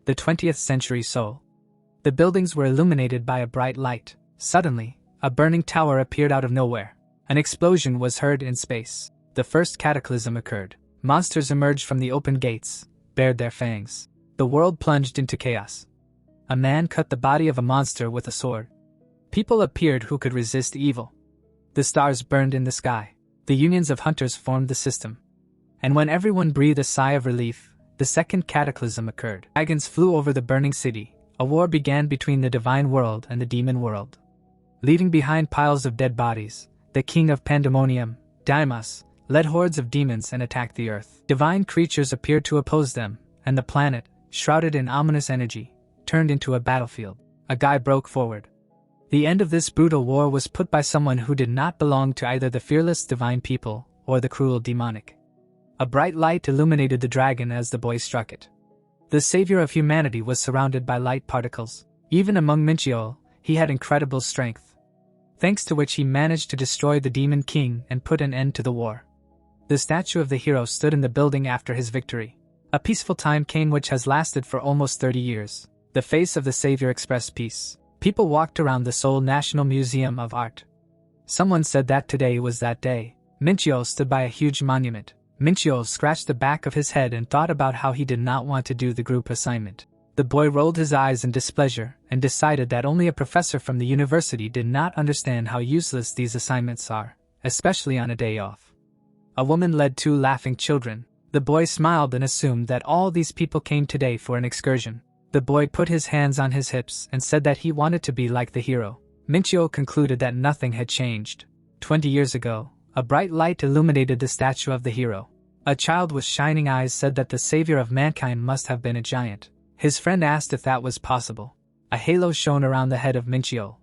the 20th century Seoul. The buildings were illuminated by a bright light. Suddenly, a burning tower appeared out of nowhere. An explosion was heard in space. The first cataclysm occurred. Monsters emerged from the open gates, bared their fangs. The world plunged into chaos. A man cut the body of a monster with a sword. People appeared who could resist evil. The stars burned in the sky. The unions of hunters formed the system. And when everyone breathed a sigh of relief, the second cataclysm occurred. Dragons flew over the burning city. A war began between the divine world and the demon world. Leaving behind piles of dead bodies, the king of Pandemonium, Daimas, led hordes of demons and attacked the earth. Divine creatures appeared to oppose them, and the planet, shrouded in ominous energy, turned into a battlefield. A guy broke forward. The end of this brutal war was put by someone who did not belong to either the fearless divine people or the cruel demonic. A bright light illuminated the dragon as the boy struck it. The savior of humanity was surrounded by light particles. Even among Minchio, he had incredible strength, thanks to which he managed to destroy the demon king and put an end to the war. The statue of the hero stood in the building after his victory. A peaceful time came which has lasted for almost 30 years. The face of the savior expressed peace. People walked around the Seoul National Museum of Art. Someone said that today was that day. Minchio stood by a huge monument. Minchio scratched the back of his head and thought about how he did not want to do the group assignment. The boy rolled his eyes in displeasure and decided that only a professor from the university did not understand how useless these assignments are, especially on a day off. A woman led 2 laughing children. The boy smiled and assumed that all these people came today for an excursion. The boy put his hands on his hips and said that he wanted to be like the hero. Minchio concluded that nothing had changed. 20 years ago, a bright light illuminated the statue of the hero. A child with shining eyes said that the savior of mankind must have been a giant. His friend asked if that was possible. A halo shone around the head of Minchio.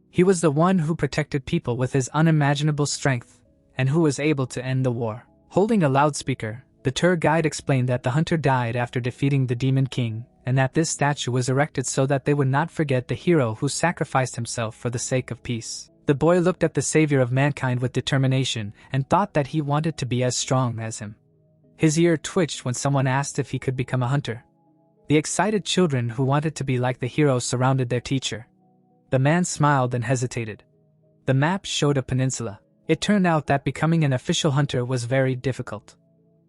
He was the one who protected people with his unimaginable strength, and who was able to end the war. Holding a loudspeaker, the tour guide explained that the hunter died after defeating the demon king, and that this statue was erected so that they would not forget the hero who sacrificed himself for the sake of peace. The boy looked at the savior of mankind with determination and thought that he wanted to be as strong as him. His ear twitched when someone asked if he could become a hunter. The excited children who wanted to be like the hero surrounded their teacher. The man smiled and hesitated. The map showed a peninsula. It turned out that becoming an official hunter was very difficult.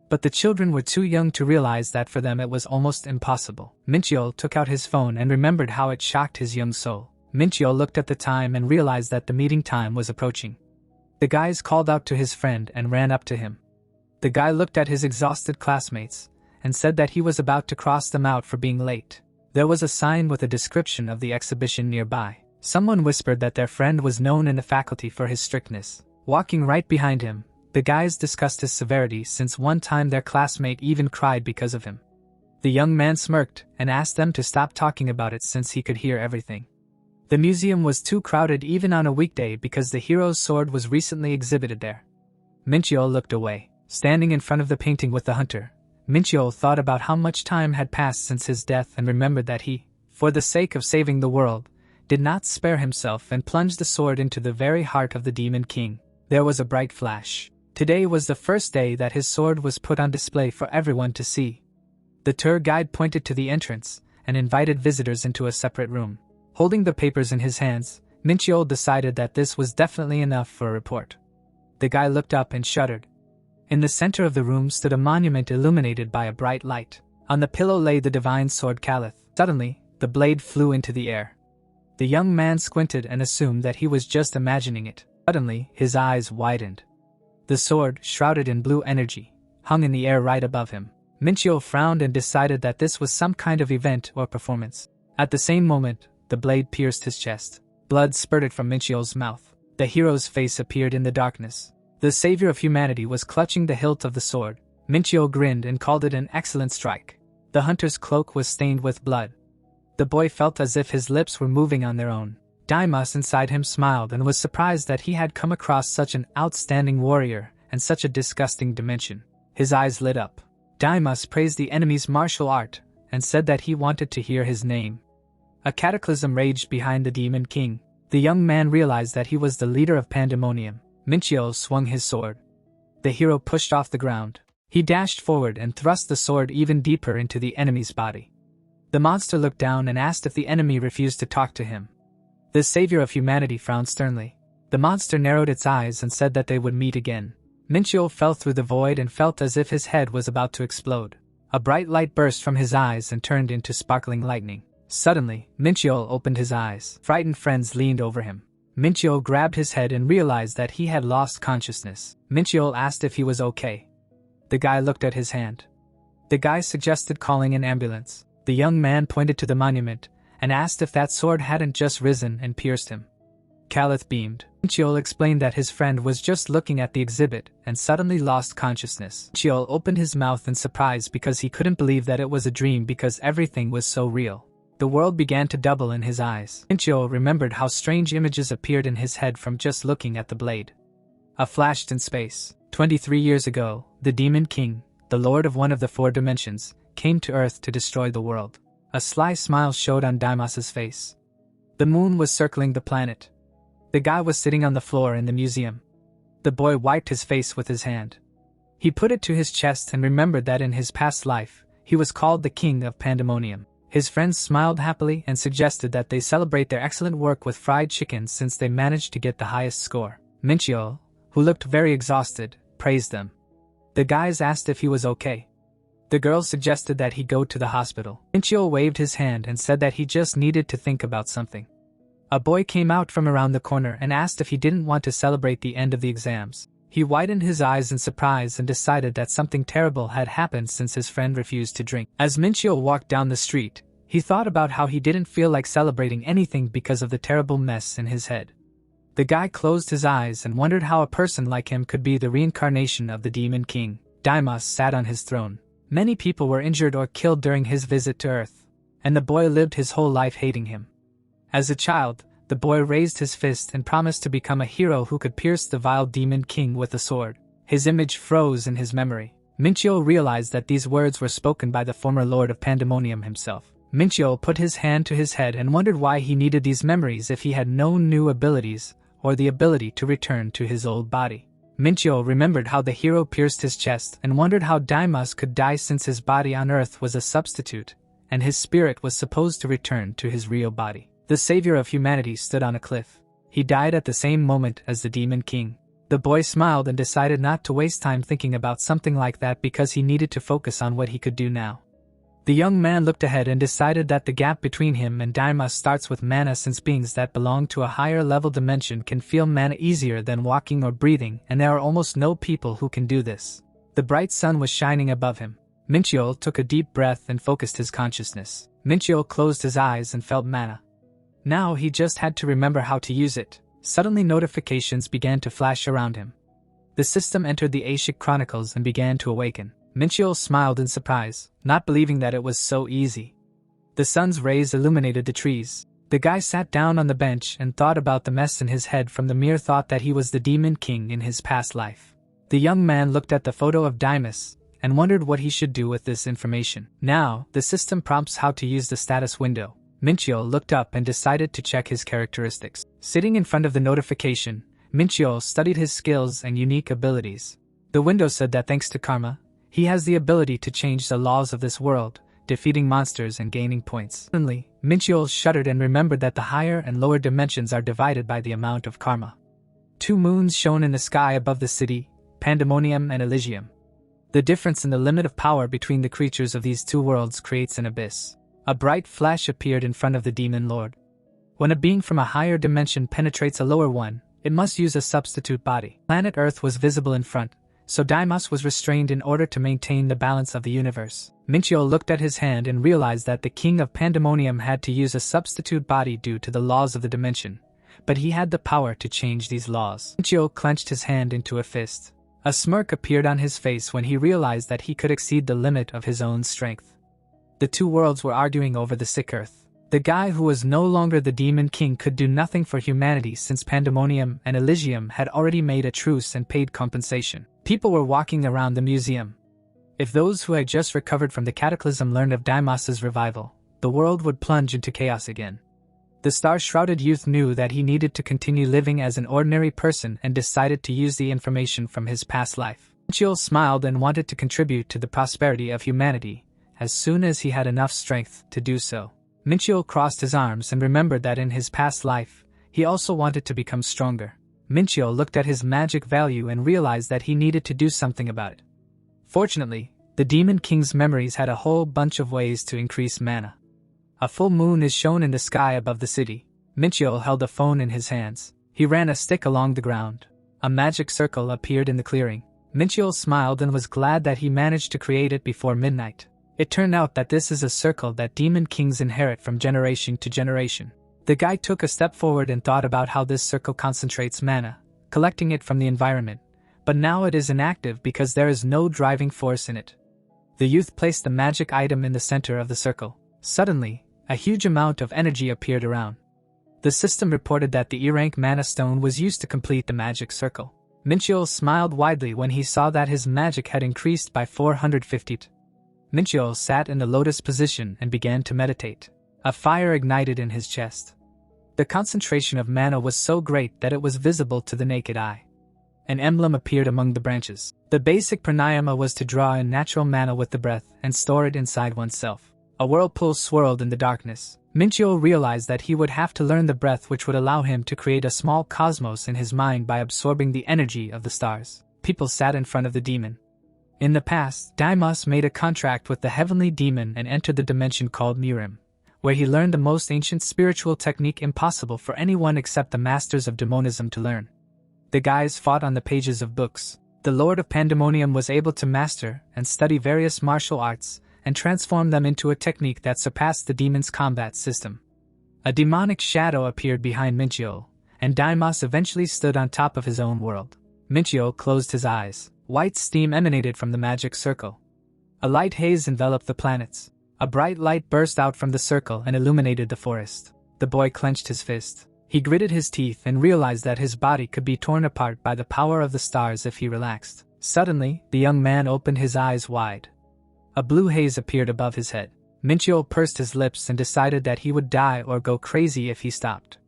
But the children were too young to realize that for them it was almost impossible. Minchio took out his phone and remembered how it shocked his young soul. Minchio looked at the time and realized that the meeting time was approaching. The guys called out to his friend and ran up to him. The guy looked at his exhausted classmates and said that he was about to cross them out for being late. There was a sign with a description of the exhibition nearby. Someone whispered that their friend was known in the faculty for his strictness. Walking right behind him, the guys discussed his severity since one time their classmate even cried because of him. The young man smirked and asked them to stop talking about it since he could hear everything. The museum was too crowded even on a weekday because the hero's sword was recently exhibited there. Minchio looked away. Standing in front of the painting with the hunter, Minchio thought about how much time had passed since his death and remembered that he, for the sake of saving the world, did not spare himself and plunged the sword into the very heart of the demon king. There was a bright flash. Today was the first day that his sword was put on display for everyone to see. The tour guide pointed to the entrance and invited visitors into a separate room. Holding the papers in his hands, Minchio decided that this was definitely enough for a report. The guy looked up and shuddered. In the center of the room stood a monument illuminated by a bright light. On the pillow lay the divine sword Caliph. Suddenly, the blade flew into the air. The young man squinted and assumed that he was just imagining it. Suddenly, his eyes widened. The sword, shrouded in blue energy, hung in the air right above him. Minchio frowned and decided that this was some kind of event or performance. At the same moment, the blade pierced his chest. Blood spurted from Minchio's mouth. The hero's face appeared in the darkness. The savior of humanity was clutching the hilt of the sword. Minchio grinned and called it an excellent strike. The hunter's cloak was stained with blood. The boy felt as if his lips were moving on their own. Daimas inside him smiled and was surprised that he had come across such an outstanding warrior and such a disgusting dimension. His eyes lit up. Daimas praised the enemy's martial art and said that he wanted to hear his name. A cataclysm raged behind the demon king. The young man realized that he was the leader of Pandemonium. Minchio swung his sword. The hero pushed off the ground. He dashed forward and thrust the sword even deeper into the enemy's body. The monster looked down and asked if the enemy refused to talk to him. The savior of humanity frowned sternly. The monster narrowed its eyes and said that they would meet again. Minchio fell through the void and felt as if his head was about to explode. A bright light burst from his eyes and turned into sparkling lightning. Suddenly, Minchio opened his eyes. Frightened friends leaned over him. Minchio grabbed his head and realized that he had lost consciousness. Minchio asked if he was okay. The guy looked at his hand. The guy suggested calling an ambulance. The young man pointed to the monument and asked if that sword hadn't just risen and pierced him. Calith beamed. Minchio explained that his friend was just looking at the exhibit and suddenly lost consciousness. Minchio opened his mouth in surprise because he couldn't believe that it was a dream because everything was so real. The world began to double in his eyes. Minchio remembered how strange images appeared in his head from just looking at the blade. A flashed in space. 23 years ago, the Demon King, the lord of one of the 4 dimensions, came to Earth to destroy the world. A sly smile showed on Daimas's face. The moon was circling the planet. The guy was sitting on the floor in the museum. The boy wiped his face with his hand. He put it to his chest and remembered that in his past life, he was called the King of Pandemonium. His friends smiled happily and suggested that they celebrate their excellent work with fried chicken since they managed to get the highest score. Minchio, who looked very exhausted, praised them. The guys asked if he was okay. The girls suggested that he go to the hospital. Minchio waved his hand and said that he just needed to think about something. A boy came out from around the corner and asked if he didn't want to celebrate the end of the exams. He widened his eyes in surprise and decided that something terrible had happened since his friend refused to drink. As Minchio walked down the street, he thought about how he didn't feel like celebrating anything because of the terrible mess in his head. The guy closed his eyes and wondered how a person like him could be the reincarnation of the Demon King. Daimas sat on his throne. Many people were injured or killed during his visit to Earth, and the boy lived his whole life hating him. As a child, the boy raised his fist and promised to become a hero who could pierce the vile Demon King with a sword. His image froze in his memory. Minchio realized that these words were spoken by the former Lord of Pandemonium himself. Minchio put his hand to his head and wondered why he needed these memories if he had no new abilities or the ability to return to his old body. Minchio remembered how the hero pierced his chest and wondered how Daimas could die since his body on Earth was a substitute, and his spirit was supposed to return to his real body. The savior of humanity stood on a cliff. He died at the same moment as the Demon King. The boy smiled and decided not to waste time thinking about something like that because he needed to focus on what he could do now. The young man looked ahead and decided that the gap between him and Daimas starts with mana, since beings that belong to a higher level dimension can feel mana easier than walking or breathing, and there are almost no people who can do this. The bright sun was shining above him. Minchio took a deep breath and focused his consciousness. Minchio closed his eyes and felt mana. Now he just had to remember how to use it. Suddenly notifications began to flash around him. The system entered the Ashik Chronicles and began to awaken. Minchio smiled in surprise, not believing that it was so easy. The sun's rays illuminated the trees. The guy sat down on the bench and thought about the mess in his head from the mere thought that he was the Demon King in his past life. The young man looked at the photo of Daimas and wondered what he should do with this information. Now, the system prompts how to use the status window. Minchio looked up and decided to check his characteristics. Sitting in front of the notification, Minchio studied his skills and unique abilities. The window said that thanks to karma, he has the ability to change the laws of this world, defeating monsters and gaining points. Suddenly, Minchio shuddered and remembered that the higher and lower dimensions are divided by the amount of karma. 2 moons shone in the sky above the city, Pandemonium and Elysium. The difference in the limit of power between the creatures of these 2 worlds creates an abyss. A bright flash appeared in front of the Demon Lord. When a being from a higher dimension penetrates a lower one, it must use a substitute body. Planet Earth was visible in front, so Daimas was restrained in order to maintain the balance of the universe. Minchio looked at his hand and realized that the King of Pandemonium had to use a substitute body due to the laws of the dimension, but he had the power to change these laws. Minchio clenched his hand into a fist. A smirk appeared on his face when he realized that he could exceed the limit of his own strength. The 2 worlds were arguing over the sick Earth. The guy who was no longer the Demon King could do nothing for humanity since Pandemonium and Elysium had already made a truce and paid compensation. People were walking around the museum. If those who had just recovered from the cataclysm learned of Daimas's revival, the world would plunge into chaos again. The star-shrouded youth knew that he needed to continue living as an ordinary person and decided to use the information from his past life. Minchio smiled and wanted to contribute to the prosperity of humanity, as soon as he had enough strength to do so. Minchio crossed his arms and remembered that in his past life, he also wanted to become stronger. Minchio looked at his magic value and realized that he needed to do something about it. Fortunately, the Demon King's memories had a whole bunch of ways to increase mana. A full moon is shown in the sky above the city. Minchio held a phone in his hands. He ran a stick along the ground. A magic circle appeared in the clearing. Minchio smiled and was glad that he managed to create it before midnight. It turned out that this is a circle that Demon Kings inherit from generation to generation. The guy took a step forward and thought about how this circle concentrates mana, collecting it from the environment, but now it is inactive because there is no driving force in it. The youth placed the magic item in the center of the circle. Suddenly, a huge amount of energy appeared around. The system reported that the E-rank mana stone was used to complete the magic circle. Minchio smiled widely when he saw that his magic had increased by 450. Minchio sat in the lotus position and began to meditate. A fire ignited in his chest. The concentration of mana was so great that it was visible to the naked eye. An emblem appeared among the branches. The basic pranayama was to draw in natural mana with the breath and store it inside oneself. A whirlpool swirled in the darkness. Minchio realized that he would have to learn the breath, which would allow him to create a small cosmos in his mind by absorbing the energy of the stars. People sat in front of the demon. In the past, Daimos made a contract with the heavenly demon and entered the dimension called Mirim, where he learned the most ancient spiritual technique impossible for anyone except the masters of demonism to learn. The guys fought on the pages of books. The Lord of Pandemonium was able to master and study various martial arts and transform them into a technique that surpassed the demon's combat system. A demonic shadow appeared behind Minchio, and Daimos eventually stood on top of his own world. Minchio closed his eyes. White steam emanated from the magic circle. A light haze enveloped the planets. A bright light burst out from the circle and illuminated the forest. The boy clenched his fist. He gritted his teeth and realized that his body could be torn apart by the power of the stars if he relaxed. Suddenly, the young man opened his eyes wide. A blue haze appeared above his head. Minchio pursed his lips and decided that he would die or go crazy if he stopped.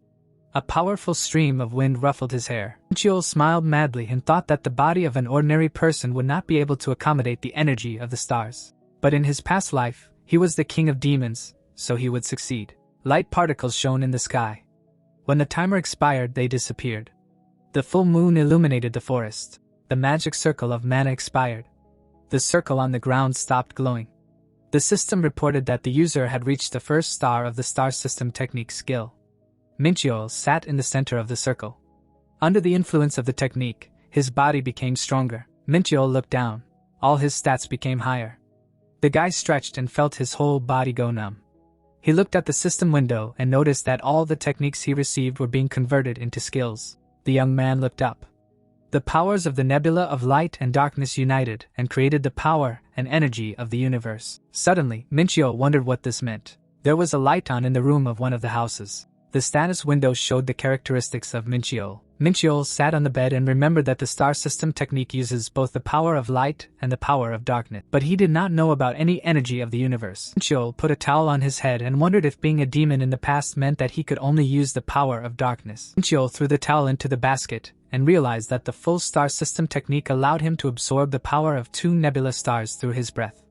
A powerful stream of wind ruffled his hair. Minchio smiled madly and thought that the body of an ordinary person would not be able to accommodate the energy of the stars. But in his past life, he was the king of demons, so he would succeed. Light particles shone in the sky. When the timer expired, they disappeared. The full moon illuminated the forest. The magic circle of mana expired. The circle on the ground stopped glowing. The system reported that the user had reached the first star of the star system technique skill. Minchio sat in the center of the circle. Under the influence of the technique, his body became stronger. Minchio looked down. All his stats became higher. The guy stretched and felt his whole body go numb. He looked at the system window and noticed that all the techniques he received were being converted into skills. The young man looked up. The powers of the nebula of light and darkness united and created the power and energy of the universe. Suddenly, Minchio wondered what this meant. There was a light on in the room of one of the houses. The status window showed the characteristics of Minchio. Minchio sat on the bed and remembered that the star system technique uses both the power of light and the power of darkness. But he did not know about any energy of the universe. Minchio put a towel on his head and wondered if being a demon in the past meant that he could only use the power of darkness. Minchio threw the towel into the basket and realized that the full star system technique allowed him to absorb the power of 2 nebula stars through his breath.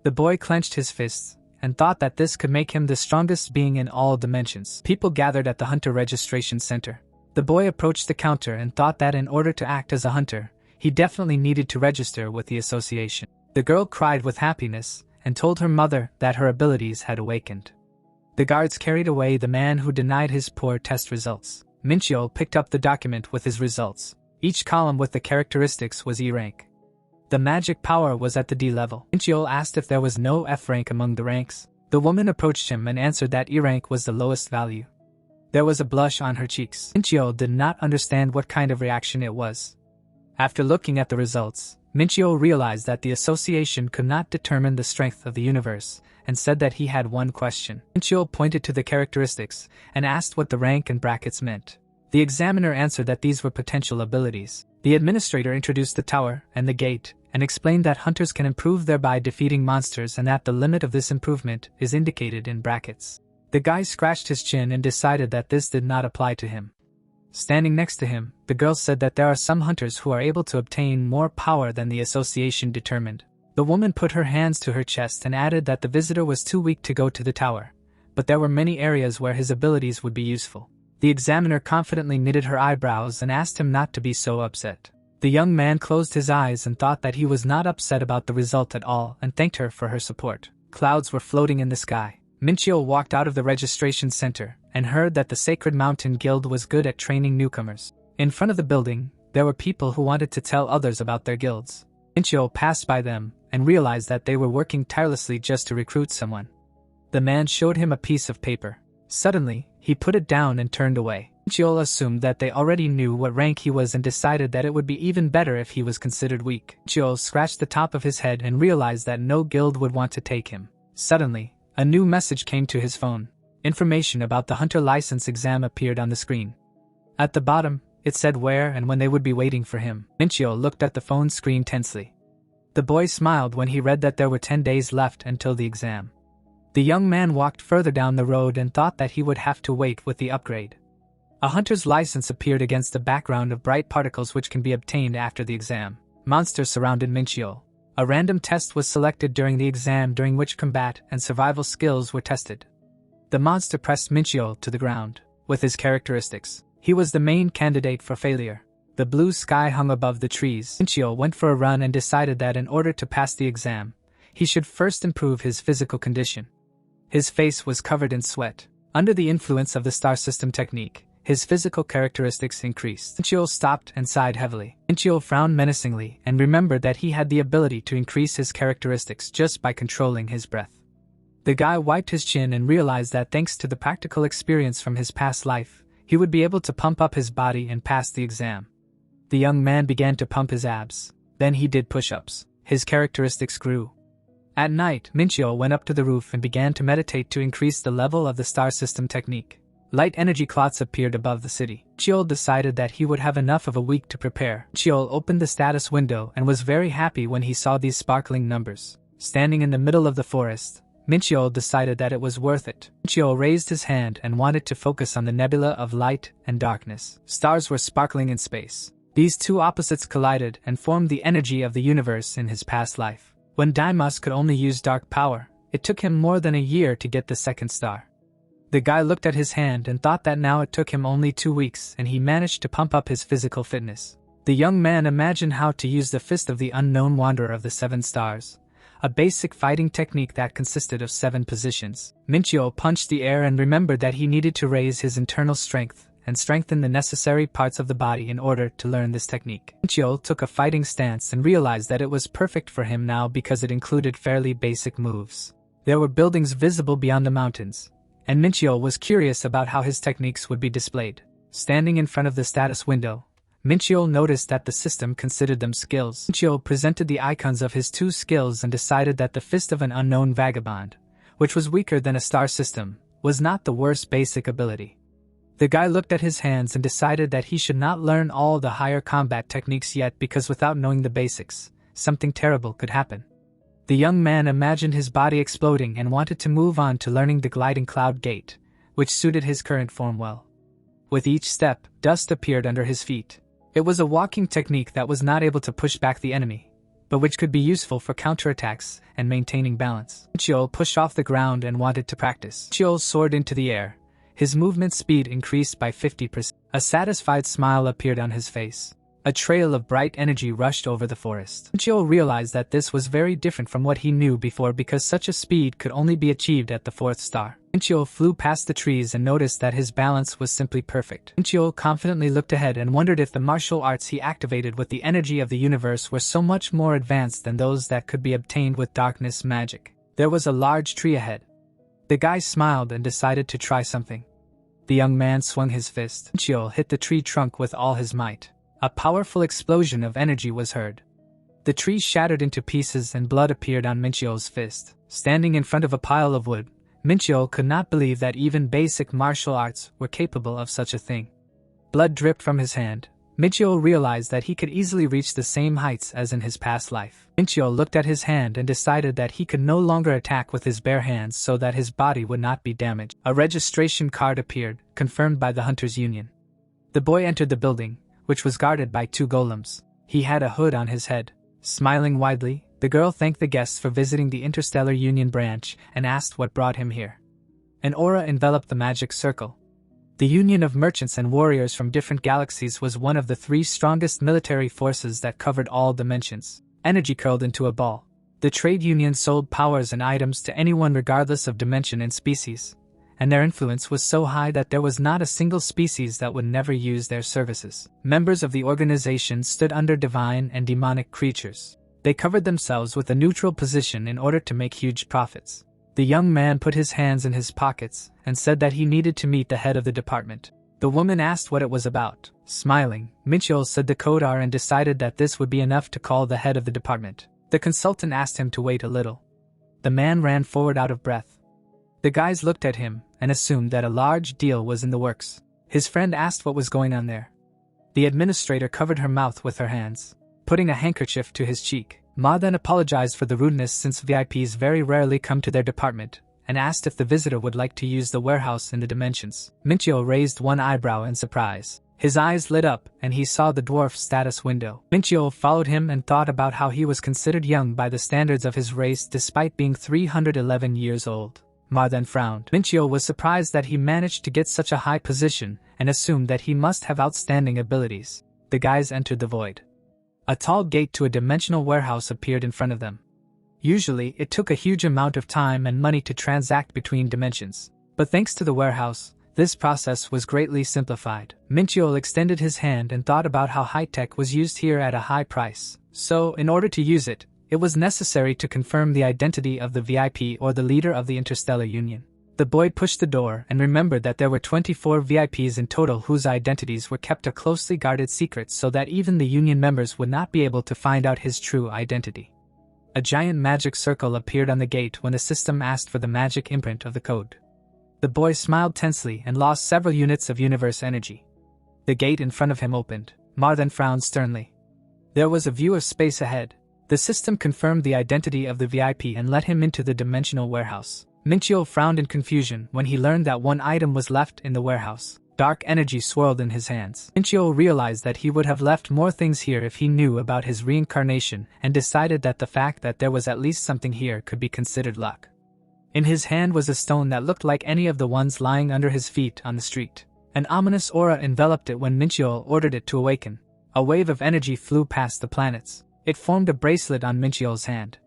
The boy clenched his fists and thought that this could make him the strongest being in all dimensions. People gathered at the hunter registration center. The boy approached the counter and thought that in order to act as a hunter, he definitely needed to register with the association. The girl cried with happiness and told her mother that her abilities had awakened. The guards carried away the man who denied his poor test results. Minchio picked up the document with his results. Each column with the characteristics was E rank. The magic power was at the D level. Minchio asked if there was no F rank among the ranks. The woman approached him and answered that E rank was the lowest value. There was a blush on her cheeks. Minchio did not understand what kind of reaction it was. After looking at the results, Minchio realized that the association could not determine the strength of the universe, and said that he had one question. Minchio pointed to the characteristics and asked what the rank and brackets meant. The examiner answered that these were potential abilities. The administrator introduced the tower and the gate, and explained that hunters can improve thereby defeating monsters and that the limit of this improvement is indicated in brackets. The guy scratched his chin and decided that this did not apply to him. Standing next to him, the girl said that there are some hunters who are able to obtain more power than the association determined. The woman put her hands to her chest and added that the visitor was too weak to go to the tower, but there were many areas where his abilities would be useful. The examiner confidently knitted her eyebrows and asked him not to be so upset. The young man closed his eyes and thought that he was not upset about the result at all and thanked her for her support. Clouds were floating in the sky. Minchio walked out of the registration center and heard that the Sacred Mountain Guild was good at training newcomers. In front of the building, there were people who wanted to tell others about their guilds. Minchio passed by them and realized that they were working tirelessly just to recruit someone. The man showed him a piece of paper. Suddenly, he put it down and turned away. Minchio assumed that they already knew what rank he was and decided that it would be even better if he was considered weak. Minchio scratched the top of his head and realized that no guild would want to take him. Suddenly, a new message came to his phone. Information about the hunter license exam appeared on the screen. At the bottom, it said where and when they would be waiting for him. Minchio looked at the phone screen tensely. The boy smiled when he read that there were 10 days left until the exam. The young man walked further down the road and thought that he would have to wait with the upgrade. A hunter's license appeared against a background of bright particles which can be obtained after the exam. Monsters surrounded Minchio. A random test was selected during the exam, during which combat and survival skills were tested. The monster pressed Minchio to the ground. With his characteristics, he was the main candidate for failure. The blue sky hung above the trees. Minchio went for a run and decided that in order to pass the exam, he should first improve his physical condition. His face was covered in sweat. Under the influence of the star system technique, his physical characteristics increased. Minchio stopped and sighed heavily. Minchio frowned menacingly and remembered that he had the ability to increase his characteristics just by controlling his breath. The guy wiped his chin and realized that thanks to the practical experience from his past life, he would be able to pump up his body and pass the exam. The young man began to pump his abs. Then he did push-ups. His characteristics grew. At night, Minchio went up to the roof and began to meditate to increase the level of the star system technique. Light energy clots appeared above the city. Minchio decided that he would have enough of a week to prepare. Minchio opened the status window and was very happy when he saw these sparkling numbers. Standing in the middle of the forest, Minchio decided that it was worth it. Minchio raised his hand and wanted to focus on the nebula of light and darkness. Stars were sparkling in space. These two opposites collided and formed the energy of the universe in his past life. When Daimos could only use dark power, it took him more than a year to get the second star. The guy looked at his hand and thought that now it took him only 2 weeks and he managed to pump up his physical fitness. The young man imagined how to use the Fist of the Unknown Wanderer of the 7 Stars, a basic fighting technique that consisted of 7 positions. Minchio punched the air and remembered that he needed to raise his internal strength and strengthen the necessary parts of the body in order to learn this technique. Minchio took a fighting stance and realized that it was perfect for him now because it included fairly basic moves. There were buildings visible beyond the mountains, and Minchio was curious about how his techniques would be displayed. Standing in front of the status window, Minchio noticed that the system considered them skills. Minchio presented the icons of his 2 skills and decided that the Fist of an Unknown Vagabond, which was weaker than a star system, was not the worst basic ability. The guy looked at his hands and decided that he should not learn all the higher combat techniques yet because without knowing the basics, something terrible could happen. The young man imagined his body exploding and wanted to move on to learning the gliding cloud gate, which suited his current form well. With each step, dust appeared under his feet. It was a walking technique that was not able to push back the enemy, but which could be useful for counterattacks and maintaining balance. Minchio pushed off the ground and wanted to practice. Minchio soared into the air. His movement speed increased by 50%. A satisfied smile appeared on his face. A trail of bright energy rushed over the forest. Minchio realized that this was very different from what he knew before because such a speed could only be achieved at the 4th star. Minchio flew past the trees and noticed that his balance was simply perfect. Minchio confidently looked ahead and wondered if the martial arts he activated with the energy of the universe were so much more advanced than those that could be obtained with darkness magic. There was a large tree ahead. The guy smiled and decided to try something. The young man swung his fist. Minchio hit the tree trunk with all his might. A powerful explosion of energy was heard. The tree shattered into pieces and blood appeared on Minchio's fist. Standing in front of a pile of wood, Minchio could not believe that even basic martial arts were capable of such a thing. Blood dripped from his hand. Minchio realized that he could easily reach the same heights as in his past life. Minchio looked at his hand and decided that he could no longer attack with his bare hands so that his body would not be damaged. A registration card appeared, confirmed by the Hunters' Union. The boy entered the building, which was guarded by 2 golems. He had a hood on his head. Smiling widely, the The girl thanked the guests for visiting the Interstellar Union branch and asked what brought him here. An aura enveloped the magic circle. The union of merchants and warriors from different galaxies was one of the 3 strongest military forces that covered all dimensions. Energy curled into a ball. The trade union sold powers and items to anyone regardless of dimension and species, and their influence was so high that there was not a single species that would never use their services. Members of the organization stood under divine and demonic creatures. They covered themselves with a neutral position in order to make huge profits. The young man put his hands in his pockets and said that he needed to meet the head of the department. The woman asked what it was about. Smiling, Mitchell said the code R and decided that this would be enough to call the head of the department. The consultant asked him to wait a little. The man ran forward out of breath. The guys looked at him and assumed that a large deal was in the works. His friend asked what was going on there. The administrator covered her mouth with her hands, putting a handkerchief to his cheek. Ma then apologized for the rudeness since VIPs very rarely come to their department, and asked if the visitor would like to use the warehouse in the dimensions. Minchio raised one eyebrow in surprise. His eyes lit up and he saw the dwarf status window. Minchio followed him and thought about how he was considered young by the standards of his race despite being 311 years old. Ma then frowned. Minchio was surprised that he managed to get such a high position and assumed that he must have outstanding abilities. The guys entered the void. A tall gate to a dimensional warehouse appeared in front of them. Usually, it took a huge amount of time and money to transact between dimensions. But thanks to the warehouse, this process was greatly simplified. Minchio extended his hand and thought about how high-tech was used here at a high price. So, in order to use it, it was necessary to confirm the identity of the VIP or the leader of the Interstellar Union. The boy pushed the door and remembered that there were 24 VIPs in total whose identities were kept a closely guarded secret so that even the Union members would not be able to find out his true identity. A giant magic circle appeared on the gate when the system asked for the magic imprint of the code. The boy smiled tensely and lost several units of universe energy. The gate in front of him opened. Ma then frowned sternly. There was a view of space ahead. The system confirmed the identity of the VIP and let him into the dimensional warehouse. Minchio frowned in confusion when he learned that one item was left in the warehouse. Dark energy swirled in his hands. Minchio realized that he would have left more things here if he knew about his reincarnation and decided that the fact that there was at least something here could be considered luck. In his hand was a stone that looked like any of the ones lying under his feet on the street. An ominous aura enveloped it when Minchio ordered it to awaken. A wave of energy flew past the planets. It formed a bracelet on Minchio's hand.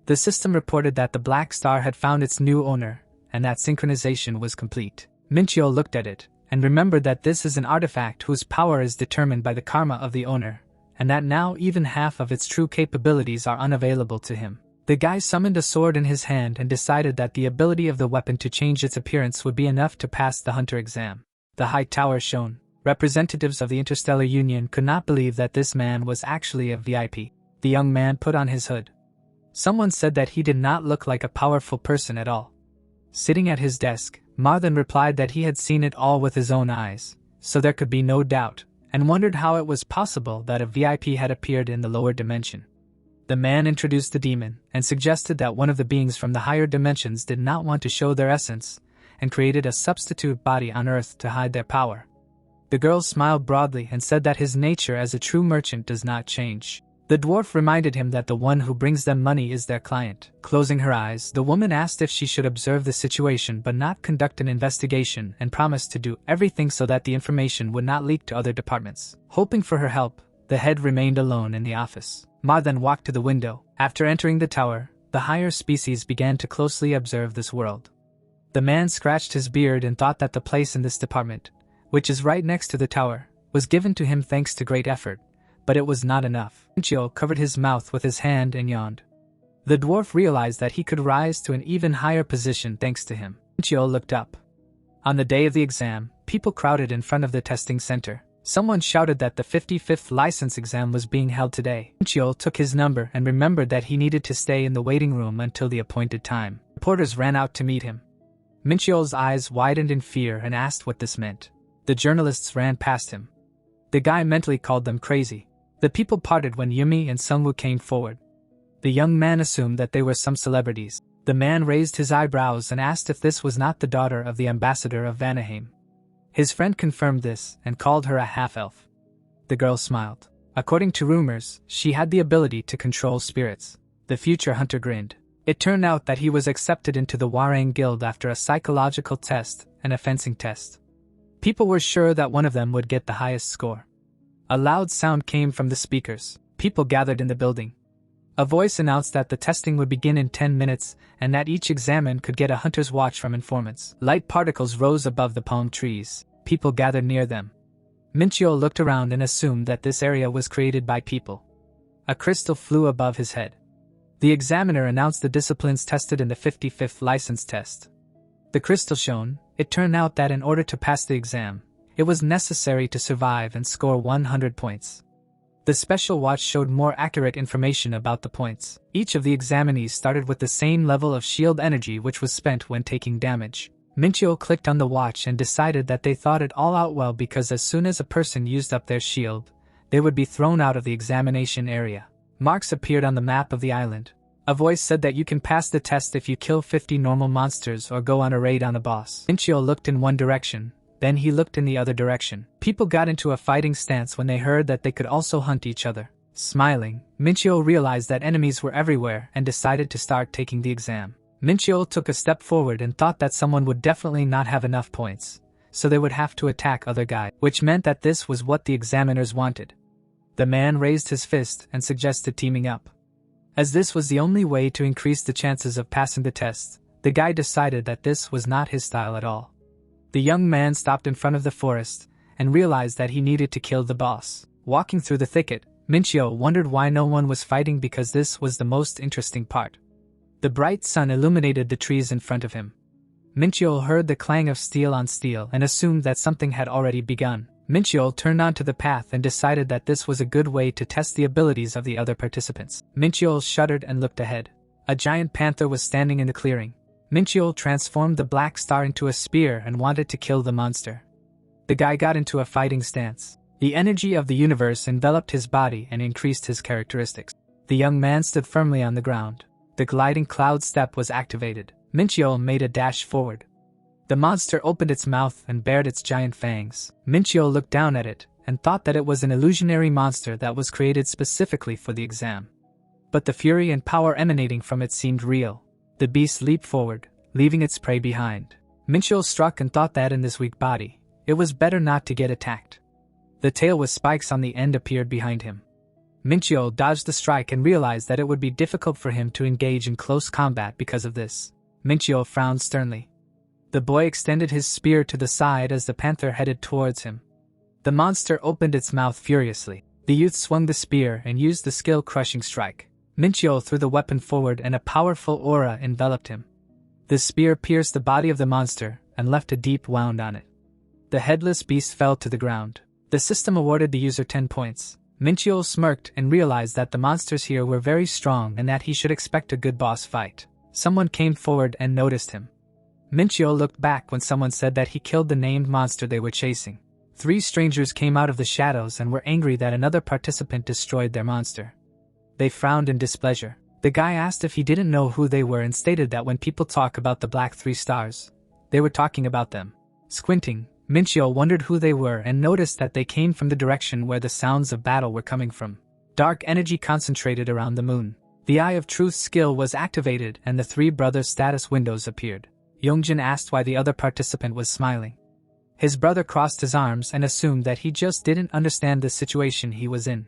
The system reported that the Black Star had found its new owner, and that synchronization was complete. Minchio looked at it, and remembered that this is an artifact whose power is determined by the karma of the owner, and that now even half of its true capabilities are unavailable to him. The guy summoned a sword in his hand and decided that the ability of the weapon to change its appearance would be enough to pass the hunter exam. The high tower shone. Representatives of the Interstellar Union could not believe that this man was actually a VIP. The young man put on his hood. Someone said that he did not look like a powerful person at all. Sitting at his desk, Ma then replied that he had seen it all with his own eyes, so there could be no doubt, and wondered how it was possible that a VIP had appeared in the lower dimension. The man introduced the demon, and suggested that one of the beings from the higher dimensions did not want to show their essence, and created a substitute body on Earth to hide their power. The girl smiled broadly and said that his nature as a true merchant does not change. The dwarf reminded him that the one who brings them money is their client. Closing her eyes, the woman asked if she should observe the situation but not conduct an investigation and promised to do everything so that the information would not leak to other departments. Hoping for her help, the head remained alone in the office. Ma then walked to the window. After entering the tower, the higher species began to closely observe this world. The man scratched his beard and thought that the place in this department, which is right next to the tower, was given to him thanks to great effort. But it was not enough. Minchio covered his mouth with his hand and yawned. The dwarf realized that he could rise to an even higher position thanks to him. Minchio looked up. On the day of the exam, people crowded in front of the testing center. Someone shouted that the 55th license exam was being held today. Minchio took his number and remembered that he needed to stay in the waiting room until the appointed time. Reporters ran out to meet him. Minchio's eyes widened in fear and asked what this meant. The journalists ran past him. The guy mentally called them crazy. The people parted when Yumi and Sungwoo came forward. The young man assumed that they were some celebrities. The man raised his eyebrows and asked if this was not the daughter of the ambassador of Vanaheim. His friend confirmed this and called her a half-elf. The girl smiled. According to rumors, she had the ability to control spirits. The future hunter grinned. It turned out that he was accepted into the Warang Guild after a psychological test and a fencing test. People were sure that one of them would get the highest score. A loud sound came from the speakers. People gathered in the building. A voice announced that the testing would begin in 10 minutes and that each examined could get a hunter's watch from informants. Light particles rose above the palm trees. People gathered near them. Minchio looked around and assumed that this area was created by people. A crystal flew above his head. The examiner announced the disciplines tested in the 55th license test. The crystal shone. It turned out that in order to pass the exam, it was necessary to survive and score 100 points. The special watch showed more accurate information about the points. Each of the examinees started with the same level of shield energy which was spent when taking damage. Minchio clicked on the watch and decided that they thought it all out well because as soon as a person used up their shield, they would be thrown out of the examination area. Marks appeared on the map of the island. A voice said that you can pass the test if you kill 50 normal monsters or go on a raid on a boss. Minchio looked in one direction, then he looked in the other direction. People got into a fighting stance when they heard that they could also hunt each other. Smiling, Minchio realized that enemies were everywhere and decided to start taking the exam. Minchio took a step forward and thought that someone would definitely not have enough points, so they would have to attack other guys, which meant that this was what the examiners wanted. The man raised his fist and suggested teaming up. As this was the only way to increase the chances of passing the test, the guy decided that this was not his style at all. The young man stopped in front of the forest and realized that he needed to kill the boss. Walking through the thicket, Minchio wondered why no one was fighting because this was the most interesting part. The bright sun illuminated the trees in front of him. Minchio heard the clang of steel on steel and assumed that something had already begun. Minchio turned onto the path and decided that this was a good way to test the abilities of the other participants. Minchio shuddered and looked ahead. A giant panther was standing in the clearing. Minchio transformed the black star into a spear and wanted to kill the monster. The guy got into a fighting stance. The energy of the universe enveloped his body and increased his characteristics. The young man stood firmly on the ground. The gliding cloud step was activated. Minchio made a dash forward. The monster opened its mouth and bared its giant fangs. Minchio looked down at it and thought that it was an illusionary monster that was created specifically for the exam. But the fury and power emanating from it seemed real. The beast leaped forward, leaving its prey behind. Minchio struck and thought that in this weak body, it was better not to get attacked. The tail with spikes on the end appeared behind him. Minchio dodged the strike and realized that it would be difficult for him to engage in close combat because of this. Minchio frowned sternly. The boy extended his spear to the side as the panther headed towards him. The monster opened its mouth furiously. The youth swung the spear and used the skill-crushing strike. Minchio threw the weapon forward and a powerful aura enveloped him. The spear pierced the body of the monster and left a deep wound on it. The headless beast fell to the ground. The system awarded the user 10 points. Minchio smirked and realized that the monsters here were very strong and that he should expect a good boss fight. Someone came forward and noticed him. Minchio looked back when someone said that he killed the named monster they were chasing. 3 strangers came out of the shadows and were angry that another participant destroyed their monster. They frowned in displeasure. The guy asked if he didn't know who they were and stated that when people talk about the Black 3 Stars, they were talking about them. Squinting, Minchio wondered who they were and noticed that they came from the direction where the sounds of battle were coming from. Dark energy concentrated around the moon. The Eye of Truth's skill was activated and the 3 brothers' status windows appeared. Yongjin asked why the other participant was smiling. His brother crossed his arms and assumed that he just didn't understand the situation he was in.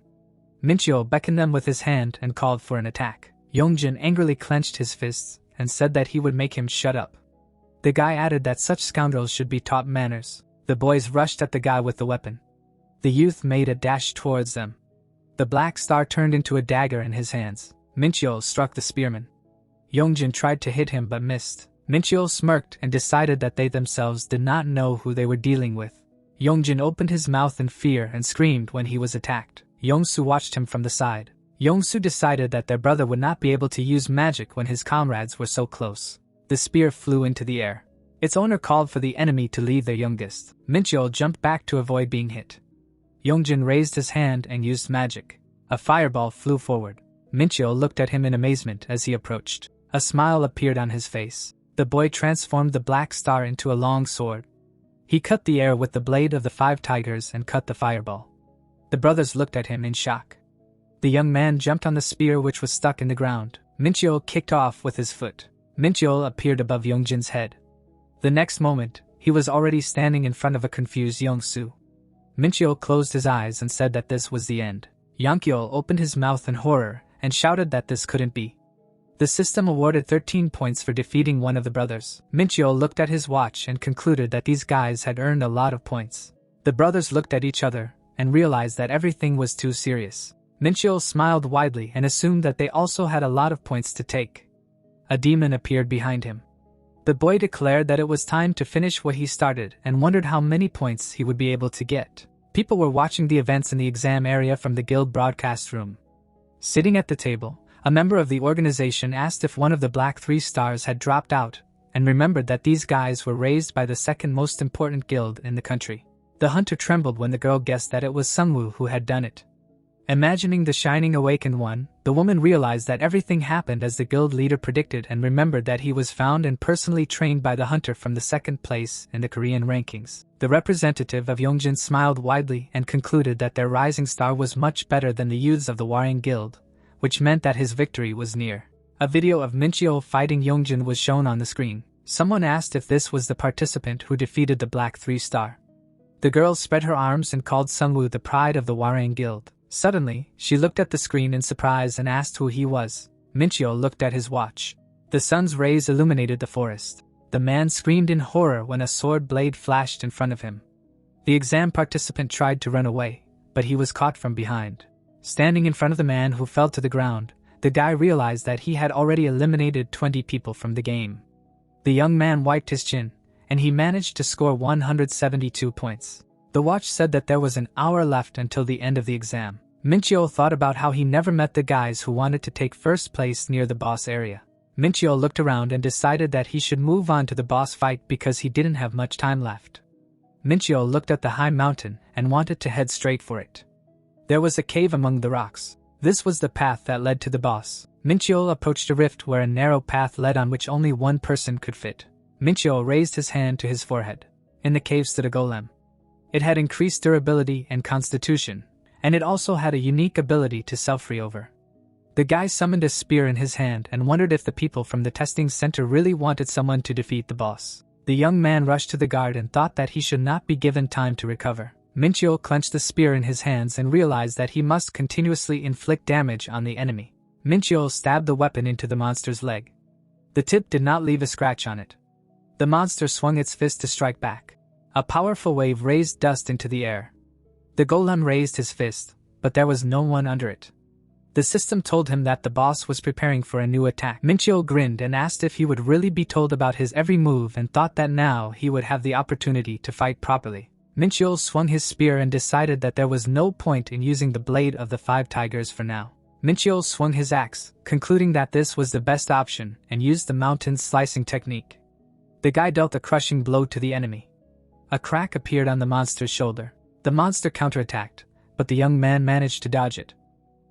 Minchio beckoned them with his hand and called for an attack. Yongjin angrily clenched his fists and said that he would make him shut up. The guy added that such scoundrels should be taught manners. The boys rushed at the guy with the weapon. The youth made a dash towards them. The black star turned into a dagger in his hands. Minchio struck the spearman. Yongjin tried to hit him but missed. Minchio smirked and decided that they themselves did not know who they were dealing with. Yongjin opened his mouth in fear and screamed when he was attacked. Yongsu watched him from the side. Yongsu decided that their brother would not be able to use magic when his comrades were so close. The spear flew into the air. Its owner called for the enemy to leave their youngest. Minchio jumped back to avoid being hit. Yongjin raised his hand and used magic. A fireball flew forward. Minchio looked at him in amazement as he approached. A smile appeared on his face. The boy transformed the black star into a long sword. He cut the air with the blade of the 5 tigers and cut the fireball. The brothers looked at him in shock. The young man jumped on the spear which was stuck in the ground. Minchyo kicked off with his foot. Minchyo appeared above Yongjin's head. The next moment, he was already standing in front of a confused Yongsu. Minchyo closed his eyes and said that this was the end. Yongkyo opened his mouth in horror and shouted that this couldn't be. The system awarded 13 points for defeating one of the brothers. Minchyo looked at his watch and concluded that these guys had earned a lot of points. The brothers looked at each other and realized that everything was too serious. Minchyo smiled widely and assumed that they also had a lot of points to take. A demon appeared behind him. The boy declared that it was time to finish what he started and wondered how many points he would be able to get. People were watching the events in the exam area from the guild broadcast room. Sitting at the table, a member of the organization asked if one of the Black 3 stars had dropped out, and remembered that these guys were raised by the second most important guild in the country. The hunter trembled when the girl guessed that it was Sungwoo who had done it. Imagining the shining awakened one, the woman realized that everything happened as the guild leader predicted and remembered that he was found and personally trained by the hunter from the second place in the Korean rankings. The representative of Yongjin smiled widely and concluded that their rising star was much better than the youths of the Warring Guild, which meant that his victory was near. A video of Minchyo fighting Yongjin was shown on the screen. Someone asked if this was the participant who defeated the Black 3 star. The girl spread her arms and called Sungwoo the pride of the Warring Guild. Suddenly, she looked at the screen in surprise and asked who he was. Minchyo looked at his watch. The sun's rays illuminated the forest. The man screamed in horror when a sword blade flashed in front of him. The exam participant tried to run away, but he was caught from behind. Standing in front of the man who fell to the ground, the guy realized that he had already eliminated 20 people from the game. The young man wiped his chin, and he managed to score 172 points. The watch said that there was an hour left until the end of the exam. Minchyo thought about how he never met the guys who wanted to take first place near the boss area. Minchyo looked around and decided that he should move on to the boss fight because he didn't have much time left. Minchyo looked at the high mountain and wanted to head straight for it. There was a cave among the rocks. This was the path that led to the boss. Minchyo approached a rift where a narrow path led on which only one person could fit. Minchyo raised his hand to his forehead. In the cave stood a golem. It had increased durability and constitution, and it also had a unique ability to self-free over. The guy summoned a spear in his hand and wondered if the people from the testing center really wanted someone to defeat the boss. The young man rushed to the guard and thought that he should not be given time to recover. Minchyo clenched the spear in his hands and realized that he must continuously inflict damage on the enemy. Minchyo stabbed the weapon into the monster's leg. The tip did not leave a scratch on it. The monster swung its fist to strike back. A powerful wave raised dust into the air. The golem raised his fist, but there was no one under it. The system told him that the boss was preparing for a new attack. Minchyo grinned and asked if he would really be told about his every move and thought that now he would have the opportunity to fight properly. Minchyo swung his spear and decided that there was no point in using the blade of the 5 tigers for now. Minchyo swung his axe, concluding that this was the best option, and used the mountain slicing technique. The guy dealt a crushing blow to the enemy. A crack appeared on the monster's shoulder. The monster counterattacked, but the young man managed to dodge it.